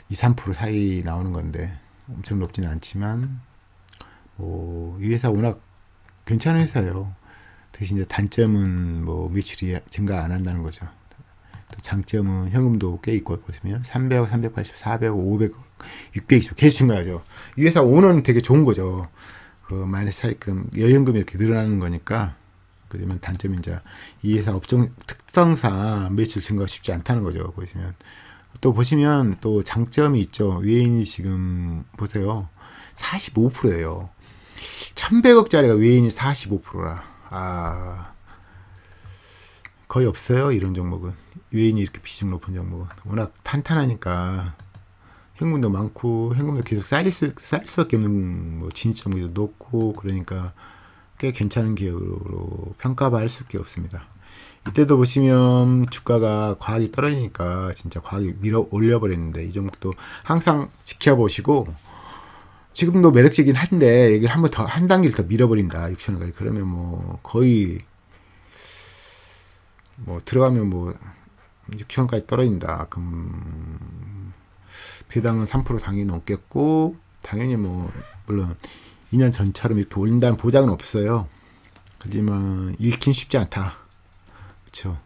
2, 3% 사이 나오는 건데 엄청 높지는 않지만 이 회사 워낙 괜찮은 회사예요. 대신 이제 단점은 뭐 매출이 증가 안 한다는 거죠. 또 장점은 현금도 꽤 있고 보시면 300억, 380, 400억, 500억, 620억 계속 증가하죠. 이 회사 오너는 되게 좋은 거죠. 그 마이너스 차입금, 여연금이 이렇게 늘어나는 거니까. 그러면 단점이 이제 이 회사 업종 특성상 매출 증가가 쉽지 않다는 거죠. 보시면 또 보시면 또 장점이 있죠. 외인이 지금 보세요. 45%예요. 1100억짜리가 외인이 45%라. 거의 없어요. 이런 종목은. 외인이 이렇게 비중 높은 종목은. 워낙 탄탄하니까 현금도 많고 현금도 계속 쌓일 수밖에 없는 뭐 진입점도 높고 그러니까 꽤 괜찮은 기업으로 평가받을 수밖에 없습니다. 이때도 보시면 주가가 과하게 떨어지니까 진짜 과하게 밀어 올려버렸는데 이 종목도 항상 지켜보시고 지금도 매력적이긴 한데 여기를 한번 더 한 단계를 더 밀어버린다 6천원까지 그러면 뭐 거의 뭐 들어가면 뭐 6천원까지 떨어진다. 그럼 배당은 3% 당연히 넘겠고 당연히 뭐 물론 2년 전처럼 이렇게 올린다는 보장은 없어요. 하지만 잃긴 쉽지 않다. 그쵸?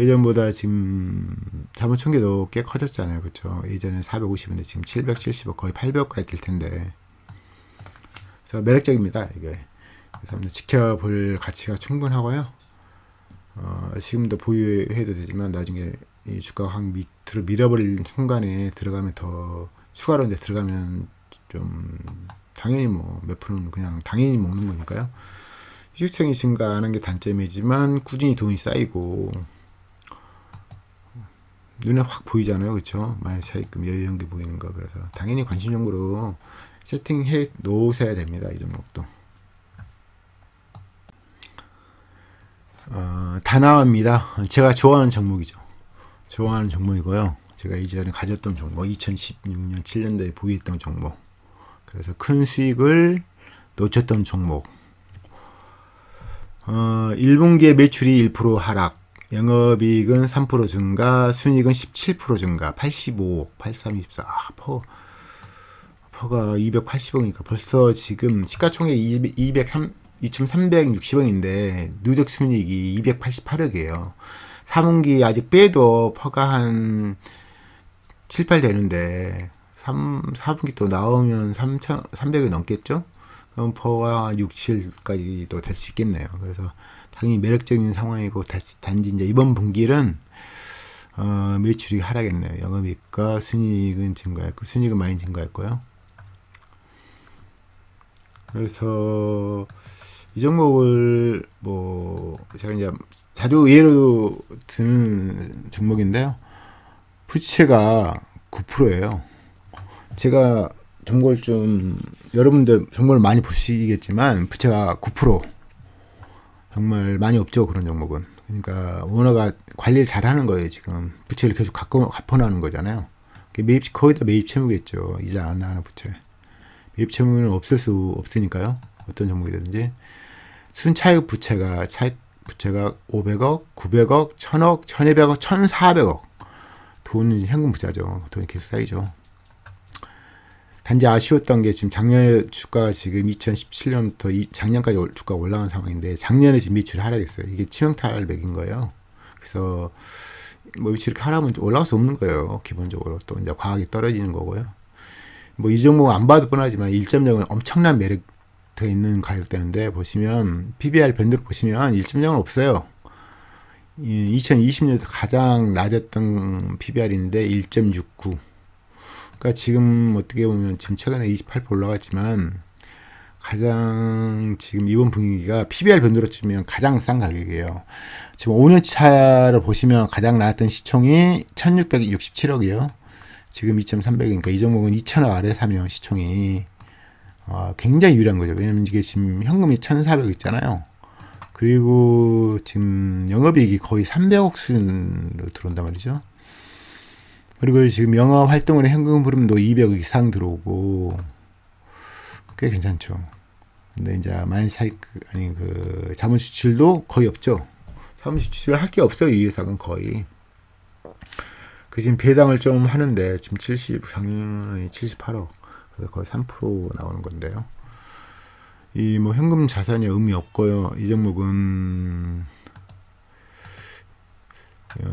예전보다 지금 자본 총계도 꽤 커졌잖아요. 그쵸? 예전에 450인데 지금 770억 거의 800억까지 될 텐데. 그래서 매력적입니다. 이게. 그래서 지켜볼 가치가 충분하고요. 지금도 보유해도 되지만 나중에 이 주가가 확 밑으로 밀어버릴 순간에 들어가면 더 추가로 이제 들어가면 좀 당연히 뭐 몇 프로는 그냥 당연히 먹는 거니까요. 수익성이 증가하는 게 단점이지만 꾸준히 돈이 쌓이고 눈에 확 보이잖아요, 그렇죠? 마이너스 차익금 여유형 게 보이는 거. 그래서 당연히 관심종으로 세팅해 놓으셔야 됩니다, 이 종목도. 다나와입니다. 제가 좋아하는 종목이죠. 좋아하는 종목이고요. 제가 이전에 가졌던 종목, 2016년 7년도에 보유했던 종목. 그래서 큰 수익을 놓쳤던 종목. 1분기에 매출이 1% 하락, 영업이익은 3% 증가, 순이익은 17% 증가, 85억, 8324. 퍼가 280억이니까 벌써 지금 시가총액 2,360억인데 누적 순이익이 288억이에요. 3분기 아직 빼도 퍼가 한 7, 8 되는데 4분기 또 나오면 300이 넘겠죠? 그럼 퍼가 6, 7까지도 될 수 있겠네요. 그래서 당연히 매력적인 상황이고 단지 이제 이번 분기는 매출이 하락했네요. 영업이익과 순이익은 증가했고 순이익은 많이 증가했고요. 그래서 이 종목을 뭐 제가 이제 자주 예로 드는 종목인데요. 부채가 9%예요. 제가 종목을 좀 여러분들 종목을 많이 보시겠지만 부채가 9% 정말 많이 없죠, 그런 종목은. 그러니까 오너가 관리를 잘하는 거예요. 지금 부채를 계속 갚아나는 거잖아요. 거의 다 매입 채무겠죠. 이자 안 나가는 부채. 매입 채무는 없을 수 없으니까요. 어떤 종목이든지 순차익 부채가 500억, 900억, 1000억, 1200억, 1400억. 돈은 현금 부자죠. 돈이 계속 쌓이죠. 단지 아쉬웠던 게 지금 작년에 주가가 지금 2017년부터 작년까지 주가가 올라간 상황인데 작년에 지금 매출이 하락했어요. 이게 치명타를 거예요. 그래서 뭐 매출이 이렇게 하락하면 올라갈 수 없는 거예요. 기본적으로 또 이제 과학이 떨어지는 거고요. 뭐 이 종목 안 봐도 뻔하지만 1.0은 엄청난 매력 더 있는 가격대인데 보시면 PBR 변두를 보시면 1.0은 없어요. 2020년에서 가장 낮았던 PBR인데 1.69. 그러니까 지금 어떻게 보면 지금 최근에 28% 올라갔지만 가장 지금 이번 분위기가 PBR 변두로 치면 가장 싼 가격이에요. 지금 5년 차를 보시면 가장 나왔던 시총이 1667억이요. 지금 2,300이니까 이 종목은 2,000억 아래 사면 시총이 굉장히 유리한 거죠. 왜냐면 이게 지금 현금이 1,400 있잖아요. 그리고 지금 영업이익이 거의 300억 수준으로 들어온단 말이죠. 그리고 지금 영업 활동으로 현금 흐름도 200억 이상 들어오고 꽤 괜찮죠. 근데 이제 마이너스 차익 그 자본 수출도 거의 없죠. 자본 수출을 할 게 없어요. 이 회사는 거의. 그 지금 배당을 좀 하는데 지금 작년에 78억. 그래서 거의 3% 나오는 건데요. 이 뭐 현금 자산이 의미 없고요. 이 종목은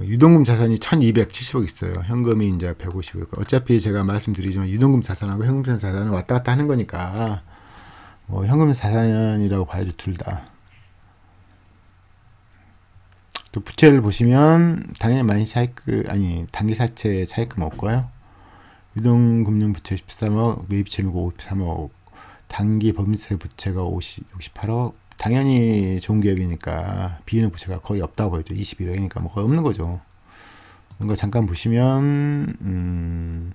유동금 자산이 1270억 있어요. 현금이 이제 150억. 어차피 제가 말씀드리지만 유동금 자산하고 현금 자산은 왔다 갔다 하는 거니까 뭐 현금 자산이라고 봐야죠, 둘 다. 또 부채를 보시면 당연히 마이너스 차익금 단기 사채 차익금 없고요. 유동금융 부채 13억, 매입 채무고 53억, 단기 법인세 부채가 68억. 당연히 좋은 기업이니까 비유는 부채가 거의 없다고 보여죠. 21억이니까 뭐 거의 없는 거죠. 이거 잠깐 보시면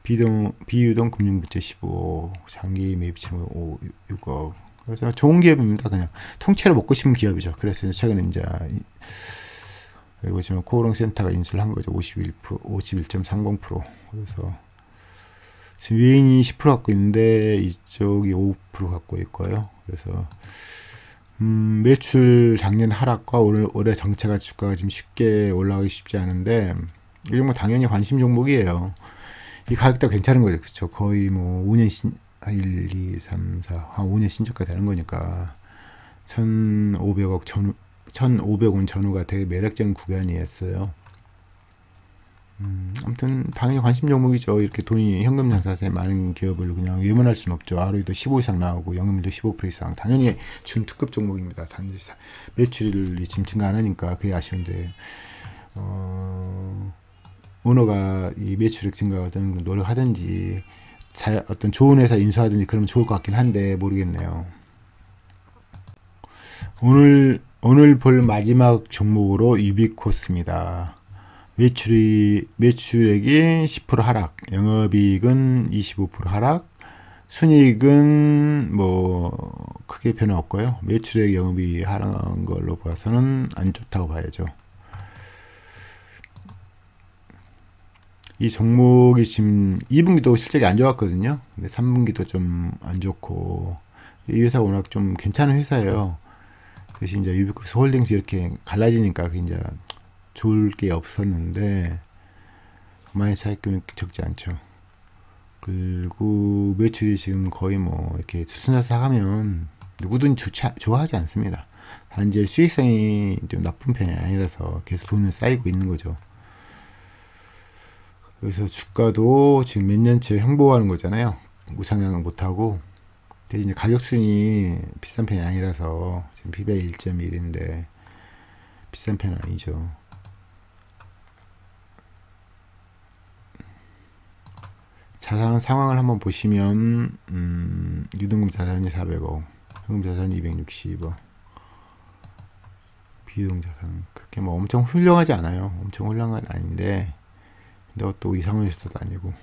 비유동 금융부채 15억, 장기 매입 채무 6억. 그래서 좋은 기업입니다. 그냥 통째로 먹고 싶은 기업이죠. 그래서 최근에 이제 여기 보시면 코오롱 센터가 인수를 한 거죠. 51.30%. 그래서 지금 외인이 10% 갖고 있는데 이쪽이 5% 갖고 있고요. 그래서 매출 작년 하락과 올해 정체가 주가가 지금 쉽게 올라가기 쉽지 않은데 이 종목 당연히 관심 종목이에요. 이 가격대가 괜찮은 거죠. 그렇죠. 거의 뭐 5년 1, 2, 3, 4, 한 5년 신저가 되는 거니까 1,500원 전후가 되게 매력적인 구간이었어요. 아무튼 당연히 관심 종목이죠. 이렇게 돈이 현금 장사세 많은 기업을 그냥 외면할 수는 없죠. ROE도 15 이상 나오고 영업률도 15% 이상. 당연히 준특급 종목입니다. 단지 매출이 지금 증가 안 하니까 그게 아쉬운데 오너가 이 매출액 증가 어떤 노력하든지 어떤 좋은 회사 인수하든지 그러면 좋을 것 같긴 한데 모르겠네요. 오늘 볼 마지막 종목으로 유비코스입니다. 매출액이 10% 하락, 영업이익은 25% 하락, 순이익은 뭐 크게 변화 없고요. 매출액 영업이 하락한 걸로 봐서는 안 좋다고 봐야죠. 이 종목이 지금 2분기도 실적이 안 좋았거든요. 근데 3분기도 좀 안 좋고, 이 회사가 워낙 좀 괜찮은 회사예요. 대신 이제 유비코스 홀딩스 이렇게 갈라지니까 이제 좋을 게 없었는데, 많이 차익금이 적지 않죠. 그리고 매출이 지금 거의 뭐 이렇게 투순사하면 누구든 좋아하지 않습니다. 단지 수익성이 좀 나쁜 편이 아니라서 계속 돈이 쌓이고 있는 거죠. 그래서 주가도 지금 몇 년째 횡보하는 거잖아요. 우상향 못하고. 대신 이제 가격순이 비싼 편이 아니라서 지금 PBR 1.1인데 비싼 편은 아니죠. 자산 상황을 한번 보시면 유동금 자산이 400억, 현금 자산이 260억, 비유동 자산 그렇게 뭐 엄청 훌륭하지 않아요. 엄청 훌륭한 건 아닌데 근데 또 이상한 회사도 아니고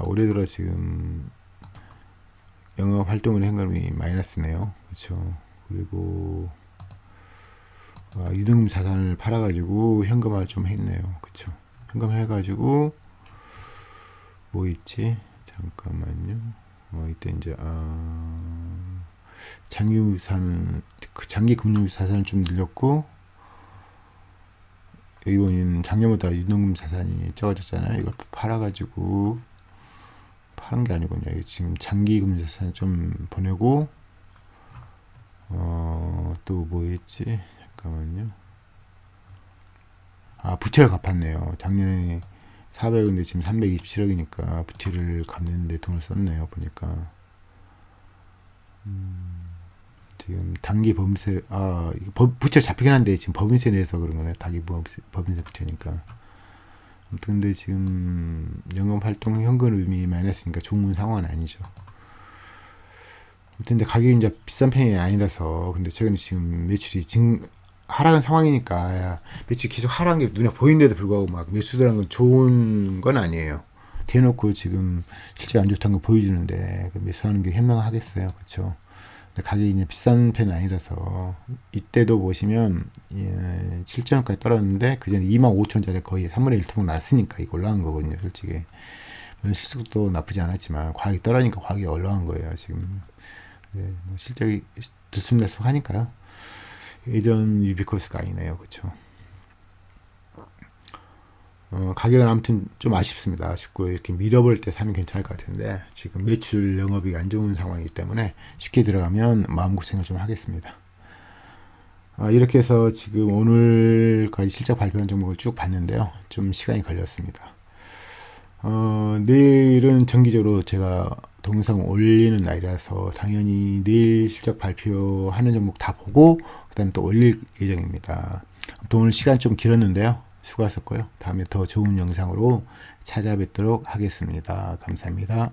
올해 들어 지금 영업 활동을 현금이 마이너스네요. 그렇죠. 그리고 유동금 자산을 팔아가지고 현금화를 좀 했네요. 그렇죠. 현금 해가지고 뭐 있지? 잠깐만요. 이때 이제 장기 금융 자산을 좀 늘렸고 여기 보면 작년보다 유동금 자산이 적어졌잖아요. 이걸 팔아가지고 파는 게 아니군요. 이게 지금 장기 금융 자산 좀 보내고 또 뭐 있지? 잠깐만요. 부채를 갚았네요. 작년에 400인데 지금 327억이니까 부채를 갚는데 돈을 썼네요. 보니까 지금 단기 법인세 이거 부채 잡히긴 한데 지금 법인세 내서 그런 거네. 단기 법인세 부채니까. 아무튼 근데 지금 영업활동 현금이 마이너스니까 좋은 상황은 아니죠. 아무튼 근데 가격이 이제 비싼 편이 아니라서 근데 최근에 지금 매출이 하락한 상황이니까 매출이 계속 하락한 게 눈에 보이는데도 불구하고 막 매수들한 건 좋은 건 아니에요. 대놓고 지금 실제 안 좋다는 거 보여주는데 매수하는 게 현명하겠어요. 그렇죠. 근데 가격이 이제 비싼 편이 아니라서 이때도 보시면 7천원까지 떨어졌는데 그 전에 25,000원짜리 거의 3분의 1 투목 났으니까 이거 올라간 거거든요. 솔직히 실적도 나쁘지 않았지만 과학이 떨어지니까 과학이 올라간 거예요. 지금 뭐 실적이 들쑥날쑥하니까요. 예전 유비코스가 아니네요. 그렇죠. 가격은 아무튼 좀 아쉽습니다. 아쉽고 이렇게 밀어볼 때 사면 괜찮을 것 같은데 지금 매출 영업이 안 좋은 상황이기 때문에 쉽게 들어가면 마음고생을 좀 하겠습니다. 이렇게 해서 지금 오늘까지 실적 발표한 종목을 쭉 봤는데요. 좀 시간이 걸렸습니다. 내일은 정기적으로 제가 동영상 올리는 날이라서 당연히 내일 실적 발표하는 종목 다 보고 그 다음에 또 올릴 예정입니다. 오늘 시간 좀 길었는데요. 수고하셨고요. 다음에 더 좋은 영상으로 찾아뵙도록 하겠습니다. 감사합니다.